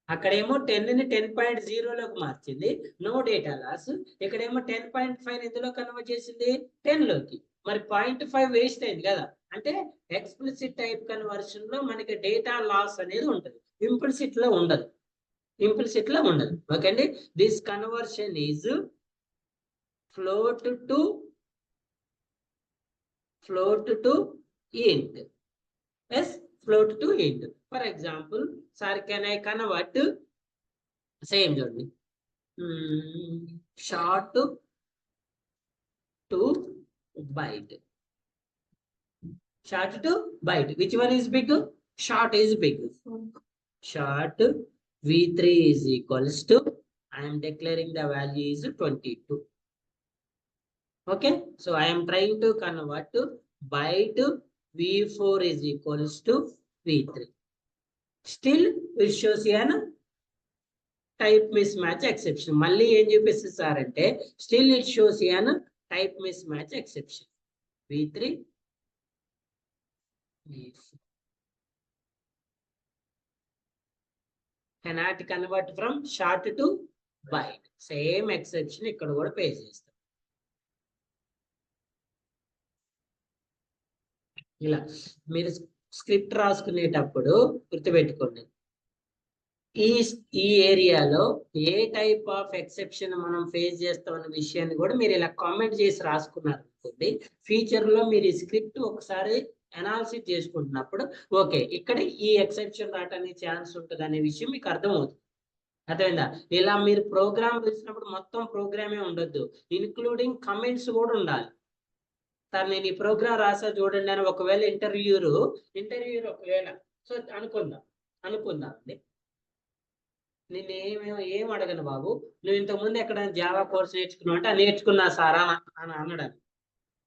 అక్కడేమో 10 ని 10.0లోకి మార్చింది, నో డేటా లాస్. ఇక్కడేమో 10.5 ఎందులో కన్వర్ట్ చేసింది, 10 లోకి. మరి 0.5 వేస్ట్ అయింది కదా. అంటే ఎక్స్ప్లిసిట్ టైప్ కన్వర్షన్ లో మనకి డేటా లాస్ అనేది ఉంటుంది, ఇంప్లిసిట్ లో ఉండదు. ఇంప్లిసిట్ లో ఉండదు. ఓకే అండి. This conversion is float to int. yes, float to int. For example, sir, can I convert same చూడండి, short to byte. Short to byte, which one is big? Short is big. Short v3 is equals to, I am declaring the value is 22. Okay, so I am trying to convert to byte. v4 is equals to v3. Still it shows an type mismatch exception. మళ్ళీ ఏం చూపిస్తారంటే still it shows an type mismatch exception. v3 v4 cannot convert from short to byte. Same exception ఇక్కడ కూడా పే చేస్తాం. ఇలా మీరు స్క్రిప్ట్ రాసుకునేటప్పుడు గుర్తుపెట్టుకోండి, ఈ ఏరియాలో ఏ టైప్ ఆఫ్ ఎక్సెప్షన్ మనం ఫేస్ చేస్తాం అనే విషయాన్ని కూడా మీరు ఇలా కామెంట్ చేసి రాసుకున్నారు అనుకోండి, ఫ్యూచర్ లో మీరు ఈ స్క్రిప్ట్ ఒకసారి అనాలిసిస్ చేసుకుంటున్నప్పుడు ఓకే ఇక్కడ ఈ ఎక్సెప్షన్ రావడానికి ఛాన్స్ ఉంటుంది అనే విషయం మీకు అర్థమవుతుంది. అర్థమైందా? ఇలా మీరు ప్రోగ్రామ్ వేసినప్పుడు మొత్తం ప్రోగ్రామే ఉండొద్దు, ఇన్క్లూడింగ్ కమెంట్స్ కూడా ఉండాలి. సార్ నేను ఈ ప్రోగ్రామ్ రాసా చూడండి అని ఒకవేళ ఇంటర్వ్యూర్ ఒకవేళ సో అనుకుందాం అండి, నేను ఏం అడగను బాబు, నువ్వు ఇంతకుముందు ఎక్కడ జావా కోర్స్ నేర్చుకున్నావు అంటే నేర్చుకున్నా సారా అని అనడానికి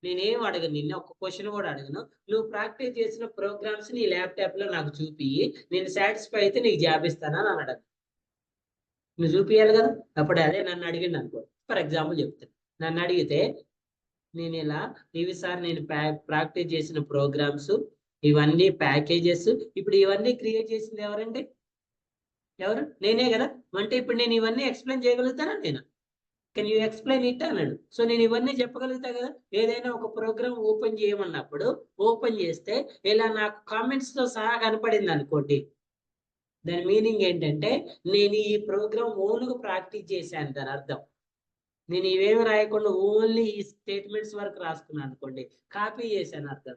నేనేం అడగను, నిన్న ఒక క్వశ్చన్ కూడా అడగను. నువ్వు ప్రాక్టీస్ చేసిన ప్రోగ్రామ్స్ నీ ల్యాప్టాప్ లో నాకు చూపి, నేను సాటిస్ఫై అయితే నీకు జాబ్ ఇస్తానని అనడం. నువ్వు చూపియాలి కదా. అప్పుడు అదే నన్ను అడిగింది అనుకో, ఫర్ ఎగ్జాంపుల్ చెప్తాను, నన్ను అడిగితే నేను ఇలా ఇవి సార్ నేను ప్రాక్టీస్ చేసిన ప్రోగ్రామ్స్ ఇవన్నీ ప్యాకేజెస్, ఇప్పుడు ఇవన్నీ క్రియేట్ చేసింది ఎవరండి, ఎవరు? నేనే కదా. అంటే ఇప్పుడు నేను ఇవన్నీ ఎక్స్ప్లెయిన్ చేయగలుగుతానా నేను? కెన్ యూ ఎక్స్ప్లెయిన్ ఇట్ అన్నాడు. సో నేను ఇవన్నీ చెప్పగలుగుతా కదా. ఏదైనా ఒక ప్రోగ్రామ్ ఓపెన్ చేయమన్నప్పుడు ఓపెన్ చేస్తే ఇలా నాకు కామెంట్స్ తో సహా కనపడింది అనుకోండి, దాని మీనింగ్ ఏంటంటే నేను ఈ ప్రోగ్రామ్ ఓన్గా ప్రాక్టీస్ చేశాను, దాని అర్థం. నేను ఇవేమి రాయకుండా ఓన్లీ ఈ స్టేట్మెంట్స్ వరకు రాసుకున్నాను అనుకోండి, కాపీ చేశాను అర్థం.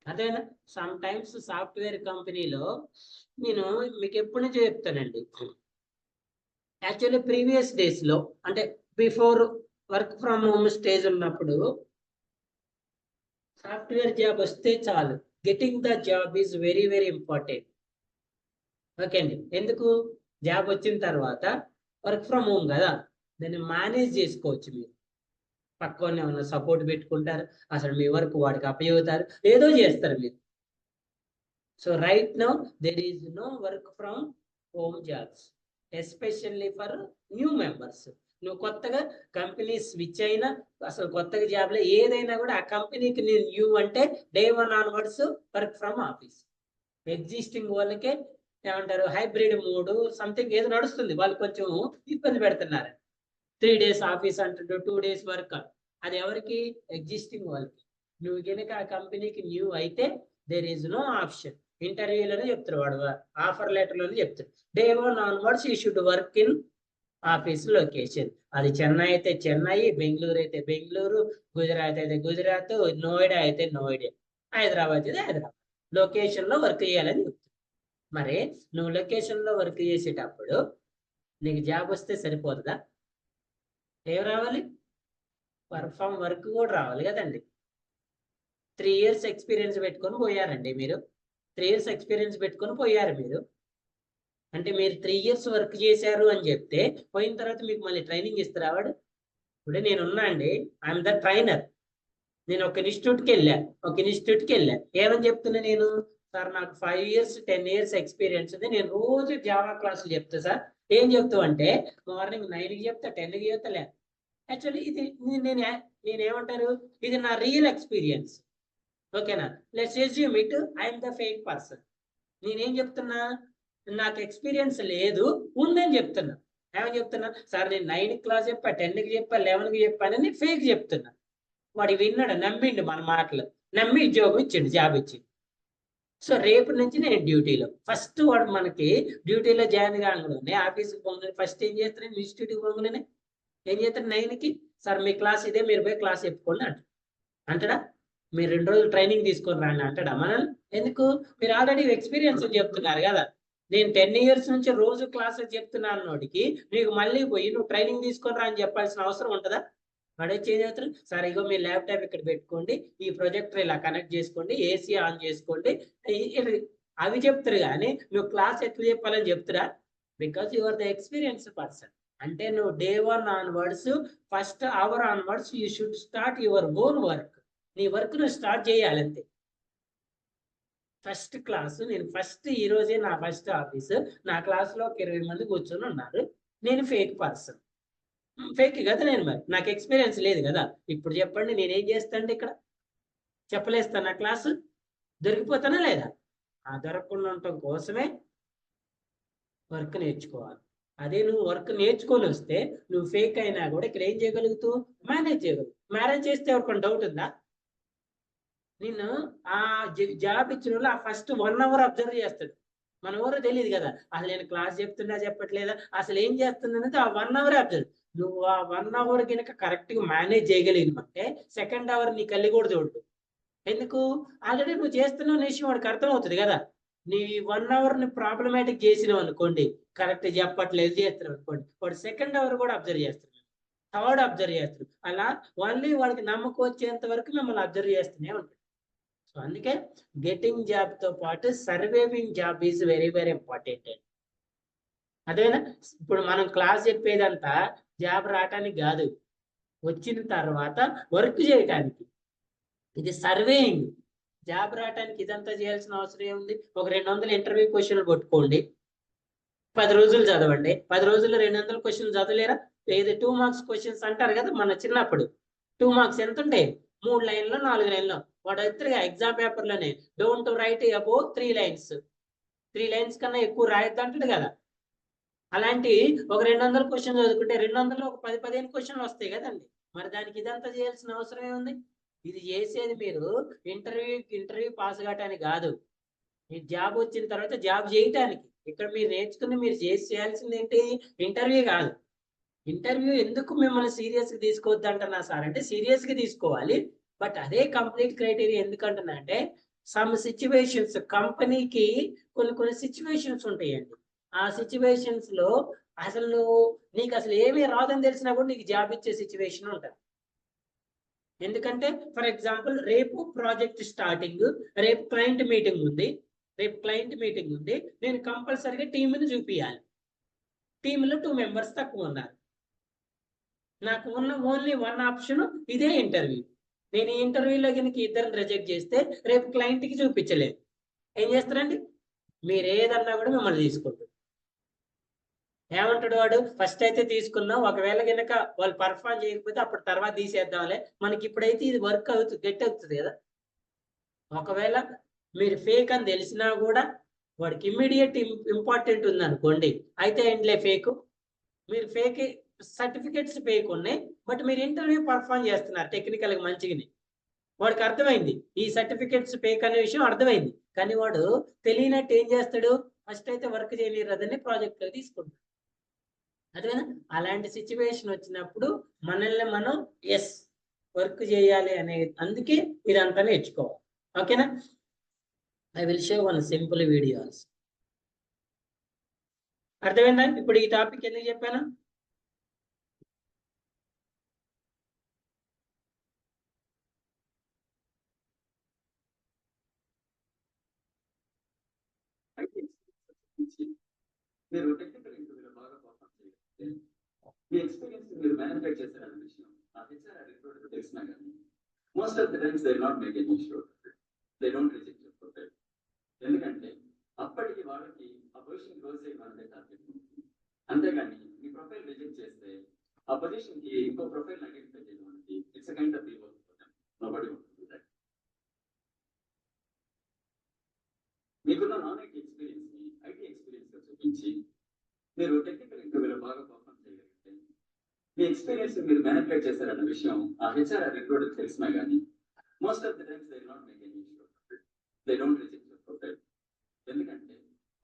అదేనా? సమ్ టైమ్స్ సాఫ్ట్వేర్ కంపెనీలో నేను మీకు ఎప్పటి నుంచో చెప్తానండి, యాక్చువల్లీ ప్రీవియస్ డేస్ లో అంటే before work from home stage ఉన్నప్పుడు సాఫ్ట్వేర్ జాబ్ వస్తే చాలు, getting the job is very very important. Okay అండి. ఎందుకు? జాబ్ వచ్చిన తర్వాత వర్క్ ఫ్రమ్ హోమ్ కదా, దాన్ని మేనేజ్ చేసుకోవచ్చు. మీరు పక్కనే ఉన్న సపోర్ట్ పెట్టుకుంటారు, అసలు మీ వర్క్ వాడికి అప్పచెబుతారు, ఏదో చేస్తారు మీరు. So right now there is no work from home jobs, especially for new members. నువ్వు కొత్తగా కంపెనీ స్విచ్ అయినా, అసలు కొత్తగా జాబ్లో ఏదైనా కూడా ఆ కంపెనీకి నేను న్యూ అంటే day 1 onwards work from office. Existing వాళ్ళకే ఏమంటారు హైబ్రిడ్ మోడ్ సంథింగ్ ఏదో నడుస్తుంది, వాళ్ళు కొంచెం ఇబ్బంది పెడుతున్నారు. 3 days ఆఫీస్ అంటుండ్రు, 2 days వర్క్. అది ఎవరికి? ఎగ్జిస్టింగ్ వాళ్ళకి. నువ్వు కనుక ఆ కంపెనీకి న్యూ అయితే దేర్ ఈజ్ నో ఆప్షన్. ఇంటర్వ్యూలోనే చెప్తారు, వాడు ఆఫర్ లెటర్లోనే చెప్తారు, day 1 onwards you should work in office location. అది చెన్నై అయితే చెన్నై, బెంగళూరు అయితే బెంగళూరు, గుజరాత్ అయితే గుజరాత్, నోయిడా అయితే నోయిడా, హైదరాబాద్ అయితే హైదరాబాద్ లొకేషన్ లో వర్క్ చేయాలని చెప్తారు. మరి నువ్వు లొకేషన్ లో వర్క్ చేసేటప్పుడు నీకు జాబ్ వస్తే సరిపోతుందా? ఏం రావాలి? పర్ఫామ్ వర్క్ కూడా రావాలి కదండి. 3 years ఎక్స్పీరియన్స్ పెట్టుకొని పోయారండి మీరు, 3 years ఎక్స్పీరియన్స్ పెట్టుకొని పోయారు మీరు. అంటే మీరు 3 years వర్క్ చేశారు అని చెప్తే పోయిన తర్వాత మీకు మళ్ళీ ట్రైనింగ్ ఇస్తారా వాడు? ఇప్పుడే నేనున్నా అండి, ఐఎమ్ ద ట్రైనర్. నేను ఒక ఇన్స్టిట్యూట్కి వెళ్ళా ఏమని చెప్తున్నా నేను, సార్ నాకు 5 years 10 years ఎక్స్పీరియన్స్ ఉంది, నేను రోజు జావా క్లాసులు చెప్తా సార్. ఏం చెప్తావు అంటే మార్నింగ్ 9కి చెప్తా, 10కి చెప్తా. లే యాక్చువల్లీ ఇది నేనేమంటారు, ఇది నా రియల్ ఎక్స్పీరియన్స్. ఓకేనా, let's assume it I'm the fake person. నేనేం చెప్తున్నా, నాకు ఎక్స్పీరియన్స్ లేదు, ఉందని చెప్తున్నా. ఏమని చెప్తున్నా, సార్ నేను 9కి క్లాస్ చెప్పా, 10కి చెప్పా, 11కి చెప్పానని ఫేక్ చెప్తున్నా. వాడు విన్నాడు, నమ్మిండు మన మాటలు, నమ్మి ఉద్యోగం ఇచ్చిండు, జాబ్ ఇచ్చిండు. సో రేపు నుంచి నేను డ్యూటీలో. ఫస్ట్ వాడు మనకి డ్యూటీలో జాయిన్ కాగానే ఆఫీస్కి పోగానే ఫస్ట్ ఏం చేస్తాను, ఇన్స్టిట్యూట్కి పోగానే ఏం చేస్తాను, 9కి సార్ మీ క్లాస్ ఇదే, మీరు పోయి క్లాస్ చెప్పుకోండి అంటాడా. మీరు 2 రోజులు ట్రైనింగ్ తీసుకొని రాండి అంటాడా మనల్ని. ఎందుకు, మీరు ఆల్రెడీ ఎక్స్పీరియన్స్ చెప్తున్నారు కదా. నేను 10 years నుంచి రోజు క్లాసెస్ చెప్తున్నాను నోటికి, నీకు మళ్ళీ పోయి నువ్వు ట్రైనింగ్ తీసుకొని రా అని చెప్పాల్సిన అవసరం ఉంటుందా. వాడే చేంజ్ అవుతారు, సార్ ఇగో మీ ల్యాప్టాప్ ఇక్కడ పెట్టుకోండి, ఈ ప్రొజెక్టర్ ఇలా కనెక్ట్ చేసుకోండి, ఏసీ ఆన్ చేసుకోండి, అవి చెప్తారు. కానీ నువ్వు క్లాస్ ఎట్లా చెప్పాలని చెప్తారా. Because you are the experience person. అంటే నువ్వు day 1 onwards, first hour onwards you should start your own work. నీ వర్క్ నువ్వు స్టార్ట్ చేయాలంతే. ఫస్ట్ క్లాస్ నేను ఈ రోజే నా ఫస్ట్ ఆఫీస్, నా క్లాస్లో ఒక 20 మంది కూర్చొని ఉన్నారు, నేను ఫేక్ పర్సన్. ఫేక్ కదా నేను, మరి నాకు ఎక్స్పీరియన్స్ లేదు కదా. ఇప్పుడు చెప్పండి నేనేం చేస్తాను ఇక్కడ, చెప్పలేస్తాను నా క్లాసు, దొరికిపోతానా లేదా. ఆ దొరకకుండా ఉండటం కోసమే వర్క్ నేర్చుకోవాలి. అదే నువ్వు వర్క్ నేర్చుకొని వస్తే నువ్వు ఫేక్ అయినా కూడా ఇక్కడ ఏం చేయగలుగుతావు, మేనేజ్ చేయగలుగుతావు. మేనేజ్ చేస్తే ఎవరికైనా డౌట్ ఉందా. నిన్ను ఆ జాబ్ ఇచ్చిన వాళ్ళు ఆ ఫస్ట్ 1 hour అబ్జర్వ్ చేస్తాడు. మన ఎవరో తెలియదు కదా, అసలు నేను క్లాస్ చెప్తున్నా చెప్పట్లేదా, అసలు ఏం చేస్తుందనేది ఆ 1 hour అబ్జర్వ్. నువ్వు ఆ 1 hour కనుక కరెక్ట్ గా మేనేజ్ చేయగలిగినమంటే సెకండ్ అవర్ నీ కళ్ళు కూడా చూడు. ఎందుకు, ఆల్రెడీ నువ్వు చేస్తున్నావు అనే విషయం వాడికి అర్థమవుతుంది కదా. నీ 1 hour ని ప్రాబ్లమాటిక్ చేసినావు అనుకోండి, కరెక్ట్ చెప్పట్లేదు చేస్తున్నావు అనుకోండి, వాడు సెకండ్ అవర్ కూడా అబ్జర్వ్ చేస్తున్నాడు, థర్డ్ అబ్జర్వ్ చేస్తాడు. అలా ఓన్లీ వాడికి నమ్మకం వచ్చేంత వరకు మిమ్మల్ని అబ్జర్వ్ చేస్తూనే ఉంటాడు. సో అందుకే గెటింగ్ జాబ్ తో పాటు surviving job is very very important. అదేనా, ఇప్పుడు మనం క్లాస్ చెప్పేదంతా జాబ్ రావటానికి కాదు, వచ్చిన తర్వాత వర్క్ చేయటానికి. ఇది సర్వేయింగ్. జాబ్ రావటానికి ఇదంతా చేయాల్సిన అవసరం ఏముంది. ఒక 200 ఇంటర్వ్యూ క్వశ్చన్లు కొట్టుకోండి, 10 రోజులు చదవండి. 10 రోజుల్లో 200 క్వశ్చన్లు చదవలేరా. ఏది 2 marks క్వశ్చన్స్ అంటారు కదా మన చిన్నప్పుడు. 2 marks ఎంత ఉంటాయి, 3 లైన్లో 4 లైన్లో. వాడు ఎత్తుగా ఎగ్జామ్ పేపర్లోనే don't write above 3 lines, 3 lines కన్నా ఎక్కువ రాయొద్దు అంటాడు కదా. అలాంటి ఒక 200 క్వశ్చన్ చదువుకుంటే 200లో ఒక 10-15 క్వశ్చన్లు వస్తాయి కదండి. మరి దానికి ఇదంతా చేయాల్సిన అవసరం ఏముంది. ఇది చేసేది మీరు ఇంటర్వ్యూ పాస్ కావటానికి కాదు, మీ జాబ్ వచ్చిన తర్వాత జాబ్ చేయటానికి. ఇక్కడ మీరు నేర్చుకుని మీరు చేయాల్సింది ఏంటి, ఇంటర్వ్యూ కాదు. ఇంటర్వ్యూ ఎందుకు మిమ్మల్ని సీరియస్ గా తీసుకోవద్దు అంటున్నా సార్ అంటే, సీరియస్ గా తీసుకోవాలి. బట్ అదే కంప్లీట్ క్రైటీరియా ఎందుకంటున్నా అంటే, సమ్ సిచ్యువేషన్స్ కంపెనీకి కొన్ని సిచ్యువేషన్స్ ఉంటాయండి. ఆ సిచ్యువేషన్స్ లో అసలు నీకు అసలు ఏమీ రాదని తెలిసినా కూడా నీకు జాబ్ ఇచ్చే సిచ్యువేషన్ ఉంటుంది. ఎందుకంటే ఫర్ ఎగ్జాంపుల్ రేపు ప్రాజెక్ట్ స్టార్టింగ్, రేపు క్లయింట్ మీటింగ్ ఉంది, నేను కంపల్సరీగా టీంని చూపించాలి. టీంలో 2 members తక్కువ ఉన్నారు, నాకు ఉన్న ఓన్లీ 1 ఆప్షన్ ఇదే ఇంటర్వ్యూ. నేను ఈ ఇంటర్వ్యూలో కనుక ఇద్దరిని రిజెక్ట్ చేస్తే రేపు క్లయింట్కి చూపించలేదు. ఏం చేస్తారండి, మీరు ఏదన్నా కూడా మిమ్మల్ని తీసుకుంటారు. ఏమంటాడు వాడు, ఫస్ట్ అయితే తీసుకున్నాం, ఒకవేళ కనుక వాళ్ళు పర్ఫార్మ్ చేయకపోతే అప్పుడు తర్వాత తీసేద్దాంలే, మనకి ఇప్పుడైతే ఇది వర్క్ అవుతుంది, గట్టి అవుతుంది కదా. ఒకవేళ మీరు ఫేక్ అని తెలిసినా కూడా వాడికి ఇమ్మీడియట్ ఇంపార్టెంట్ ఉంది అనుకోండి, అయితే ఏంటిలే ఫేక్. మీరు ఫేక్ సర్టిఫికెట్స్ ఫేక్ ఉన్నాయి, బట్ మీరు ఇంటర్వ్యూ పర్ఫార్మ్ చేస్తున్నారు టెక్నికల్గా మంచిగానే. వాడికి అర్థమైంది ఈ సర్టిఫికెట్స్ ఫేక్ అనే విషయం అర్థమైంది, కానీ వాడు తెలియనట్టు ఏం చేస్తాడు, ఫస్ట్ అయితే వర్క్ చేయలేరదని ప్రాజెక్ట్లో తీసుకుంటాడు. అదేనా, అలాంటి సిచ్యువేషన్ వచ్చినప్పుడు మనల్ని మనం ఎస్ వర్క్ చేయాలి అనే, అందుకే ఇదంతా నేర్చుకోవాలి. ఓకేనా, I will show one simple videos. అర్థమైందా ఇప్పుడు ఈ టాపిక్ ఎందుకు చెప్పాను. మీరు టెక్నికల్ ఇంటర్వ్యూలో బాగా పర్ఫార్మ్ చేయాలి. మీ ఎక్స్పీరియన్స్ మీరు మ్యానిపులేట్ చేశారనే విషయం ఆ హెచ్ఆర్ రిక్రూటర్ తెలిసినా కానీ
Most of the times they will not make any issue of it. They don't reject your profile. ఎందుకంటే అప్పటికి వాళ్ళకి ఆ పొజిషన్ క్లోజ్ చేయడం అనేది టార్గెట్ ఉంటుంది. అంతేగాని మీ ప్రొఫైల్ రిజెక్ట్ చేస్తే ఆ పొజిషన్ కి ఇంకో ప్రొఫైల్ ఐడెంటిఫై చేయడం అనేది it's a kind of rework. Nobody ఉంటుంది దట్. మీకున్న నాన్ ఐటీ ఎక్స్పీరియన్స్ ని ఐటీ ఎక్స్పీరియన్స్ గా చూపించి మీరు టెక్నికల్ ఇంటర్వ్యూలో బాగా పర్ఫార్మ్ చేయగలిగితే మీ ఎక్స్పీరియన్స్ మీరు మ్యానిపులేట్ చేశారన్న విషయం ఆ హెచ్ఆర్ రిక్రూటర్ తెలిసినా కానీ most of the times they will not make any issue of it. They don't reject your profile. ఎందుకంటే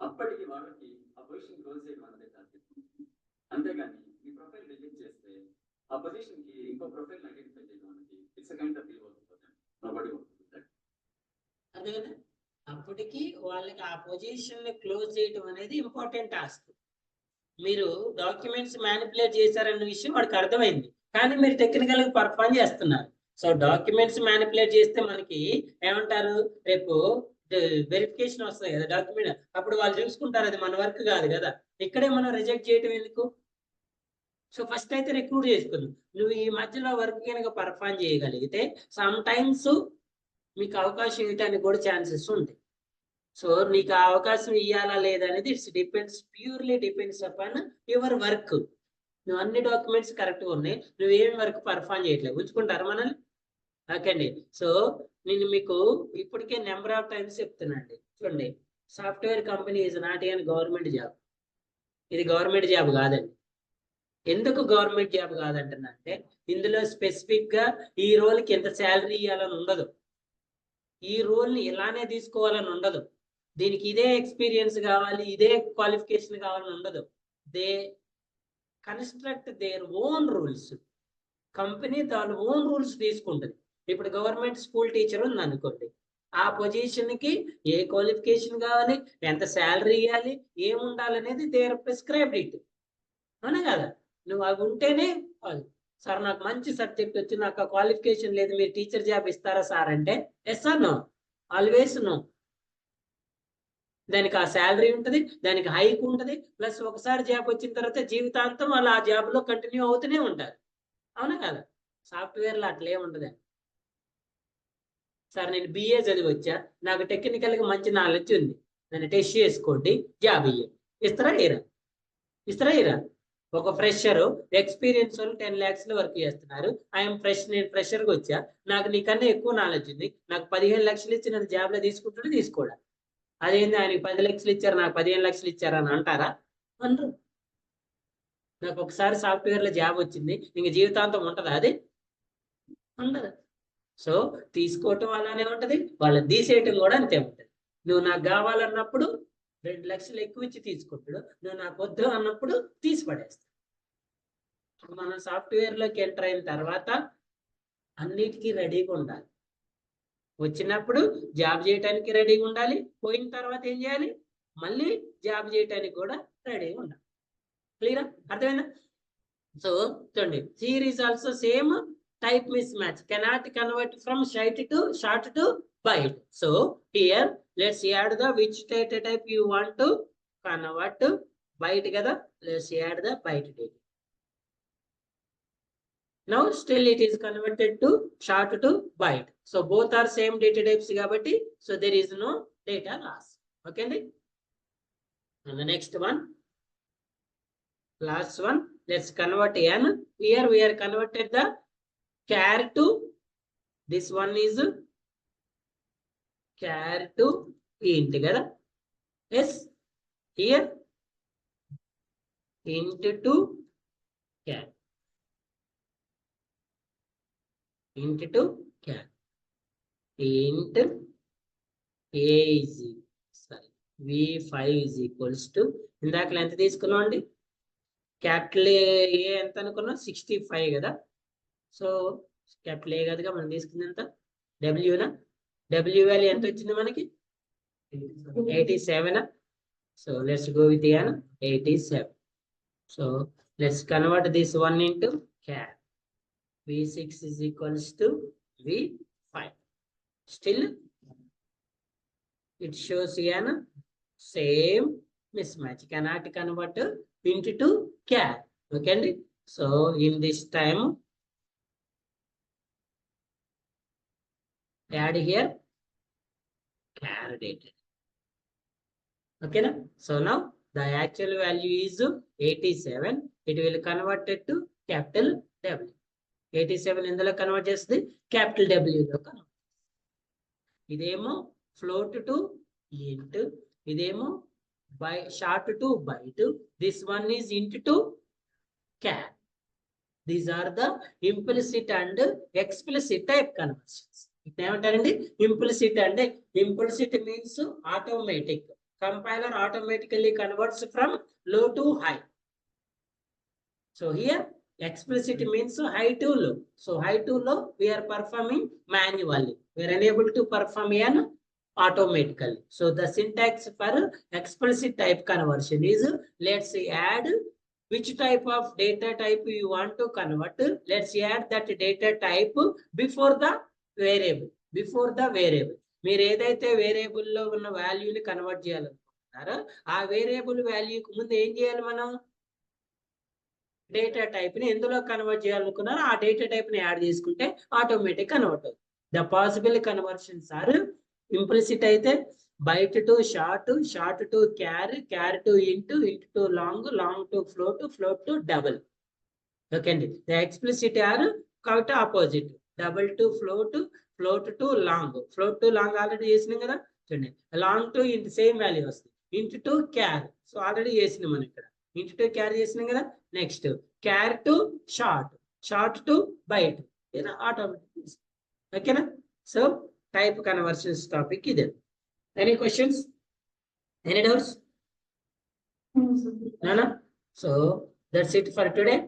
అప్పటికి వాళ్ళకి ఆ పొజిషన్ క్లోజ్ చేయడం అనేది టార్గెట్ ఉంటుంది. అంతేగాని మీ ప్రొఫైల్ రిజెక్ట్ చేస్తే ఆ పొజిషన్ కి ఇంకో ప్రొఫైల్ ఐడెంటిఫై చేయడం అనేది it's a kind of rework. Nobody ఉంటుంది దట్.
అదే కదా, అప్పటికి వాళ్ళకి ఆ పొజిషన్ ని క్లోజ్ చేయడం అనేది ఇంపార్టెంట్ టాస్క్. మీరు డాక్యుమెంట్స్ మ్యానిపులేట్ చేశారన్న విషయం వాడికి అర్థమైంది, కానీ మీరు టెక్నికల్ గా పర్ఫార్మ్ చేస్తున్నారు. సో డాక్యుమెంట్స్ మ్యానిపులేట్ చేస్తే మనకి ఏమంటారు, రేపు వెరిఫికేషన్ వస్తుంది కదా డాక్యుమెంట్, అప్పుడు వాళ్ళు చూసుకుంటారు, అది మన వర్క్ కాదు కదా. ఇక్కడే మనం రిజెక్ట్ చేయడం ఎందుకు? సో ఫస్ట్ అయితే రిక్రూట్ చేసుకుందాం. నువ్వు ఈ మధ్యలో వర్క్ కనుక పర్ఫార్మ్ చేయగలిగితే సమ్ టైమ్స్ మీకు అవకాశం ఇవ్వడానికి కూడా ఛాన్సెస్ ఉంటాయి. సో నీకు ఆ అవకాశం ఇవ్వాలా లేదా అనేది it's depends, purely depends upon your work. నువ్వు అన్ని డాక్యుమెంట్స్ కరెక్ట్గా ఉన్నాయి, నువ్వేం వర్క్ పర్ఫార్మ్ చేయట్లేదు, ఉంచుకుంటారు మనల్ని? ఓకే అండి. సో నేను మీకు ఇప్పటికే నెంబర్ ఆఫ్ టైమ్స్ చెప్తున్నాండి. చూడండి, software company is not a government job. ఇది గవర్నమెంట్ జాబ్ కాదండి. ఎందుకు గవర్నమెంట్ జాబ్ కాదంటున్నంటే ఇందులో స్పెసిఫిక్ గా ఈ రోల్కి ఎంత శాలరీ ఇవ్వాలని ఉండదు, ఈ రోల్ని ఇలానే తీసుకోవాలని ఉండదు, దీనికి ఇదే ఎక్స్పీరియన్స్ కావాలి, ఇదే క్వాలిఫికేషన్ కావాలని ఉండదు. They construct their own rules. Company దాని ఓన్ రూల్స్ తీసుకుంటుంది. ఇప్పుడు గవర్నమెంట్ స్కూల్ టీచర్ ఉంది అనుకోండి, ఆ పొజిషన్ కి ఏ క్వాలిఫికేషన్ కావాలి, ఎంత శాలరీ ఇవ్వాలి, ఏముండాలనేది దేర్ ప్రిస్క్రైబ్డ్ ఇట్. అవునా కదా? నువ్వు అవి ఉంటేనే సార్ నాకు మంచి సబ్జెక్ట్ వచ్చి నాకు క్వాలిఫికేషన్ లేదు, మీరు టీచర్ జాబ్ ఇస్తారా సార్ అంటే yes or no? Always no. దానికి ఆ శాలరీ ఉంటుంది, దానికి హైక్ ఉంటుంది, ప్లస్ ఒకసారి జాబ్ వచ్చిన తర్వాత జీవితాంతం వాళ్ళు ఆ జాబ్ లో కంటిన్యూ అవుతూనే ఉంటారు. అవునా కదా? సాఫ్ట్వేర్ లో అట్లే ఉంటుంది. సార్ నేను బిఏ చదివి వచ్చా, నాకు టెక్నికల్ గా మంచి నాలెడ్జ్ ఉంది, నన్ను టెస్ట్ చేసుకోండి, జాబ్ ఇయ్యండి. ఇస్తారా ఇరా? ఇస్తారా ఇరా? ఒక ఫ్రెషర్ ఎక్స్పీరియన్స్ వాళ్ళు 10 lakhs లో వర్క్ చేస్తున్నారు. ఐఎమ్ ఫ్రెష్, నేను ఫ్రెషర్ గా వచ్చా, నాకు నీకన్నా ఎక్కువ నాలెడ్జ్ ఉంది, నాకు 15 లక్షలు ఇచ్చి నన్ను జాబ్ లో తీసుకుంటుంటే తీసుకోవడం. అదేంది ఆయనకి 10 లక్షలు ఇచ్చారు నాకు 15 లక్షలు ఇచ్చారు అని అంటారా? అనరు. నాకు ఒకసారి సాఫ్ట్వేర్ లో జాబ్ వచ్చింది, ఇంక జీవితాంతం ఉంటుందా? అది ఉండదు. సో తీసుకోవటం అలానే ఉంటది, వాళ్ళని తీసేయటం కూడా అంతే ఉంటది. నువ్వు నాకు కావాలన్నప్పుడు 2 లక్షలు ఎక్కువ ఇచ్చి తీసుకుంటాడు, నువ్వు నాకు వద్దు అన్నప్పుడు తీసి పడేస్తాడు. మనం సాఫ్ట్వేర్ లోకి ఎంటర్ అయిన తర్వాత అన్నిటికీ రెడీగా ఉండాలి. వచ్చినప్పుడు జాబ్ చేయడానికి రెడీగా ఉండాలి, పోయిన తర్వాత ఏం చేయాలి, మళ్ళీ జాబ్ చేయడానికి కూడా రెడీగా ఉండాలి. క్లియరా? అర్థమైందా? సో చూడండి, here is also same type mismatch, cannot convert from short to byte. So here let's add the which data type you want to convert to byte kada. Let's add the byte data. Now still it is converted to short to byte. So both are same data types kabatti, so there is no data loss. Okay andy? And the next one, last one, let's convert n. Here we are converted the char to, this one is char to int kada. Yes, here int to char, int to char, int a is v5 is equals to, ఇందాక ఎంత తీసుకున్నాం అండి, క్యాపిటల్ ఏ ఎంత అనుకున్నాం, 65 కదా. సో క్యాపిటల్ ఏ కదగా మనం తీసుకుంది ఎంత, డబ్ల్యూనా, డబ్ల్యూ వాల్యూ ఎంత వచ్చింది మనకి, 87. So let's go with 87. So let's convert this 1 into char. v6 is equals to v5. Still it shows an same mismatch, cannot convert into char. Okay, so in this time add here char data. Okay, na? So now the actual value is 87. It will convert it to capital W. 87 ఇందులో కన్వర్ట్ చేస్తుంది క్యాపిటల్ W లో కన్వర్ట్. ఇదేమో ఫ్లోట్ టు ఇంట్, ఇదేమో by short to byte. This one is int to char. These are the implicit and explicit type conversions. ఏమంటారండి? ఇంప్లిసిట్ అంటే implicit means automatic. Compiler automatically converts from low to high. So here explicit means high to low. So high to low we are performing manually. We are unable to perform an automatically. So the syntax for explicit type conversion is, let's add which type of data type you want to convert. Let's add that data type before the variable. Before the variable. మీరు ఏదైతే వేరియబుల్లో ఉన్న వాల్యూని కన్వర్ట్ చేయాలనుకుంటున్నారో ఆ వేరియబుల్ వాల్యూకి ముందు ఏం చేయాలి? మనం డేటా టైప్ ని ఎందులో కన్వర్ట్ చేయాలనుకున్నారో ఆ డేటా టైప్ ని యాడ్ చేసుకుంటే ఆటోమేటిక్ కన్వర్ట్ అవుతుంది. The possible conversions are implicit అయితే byte to short, short to char, char to int, int to long, long to float, float to double. Okay అండి. ద ఎక్స్ప్లిసిట్ ఆర్ కాబట్టి opposite. Double to float, float to long. Float to long already చేసినాం కదా, చూడండి. Long to int same value వస్తుంది. ఇంట్ టు క్యార్, సో ఆల్రెడీ చేసినాం మనం ఇక్కడ. ఇంట్ టు క్యార్ చేసినాం కదా. Next char to short, short to byte, automatic. ఓకేనా? సో టైప్ కన్వర్షన్స్ టాపిక్ ఇదే. Any questions? Any doubts? So that's it for today.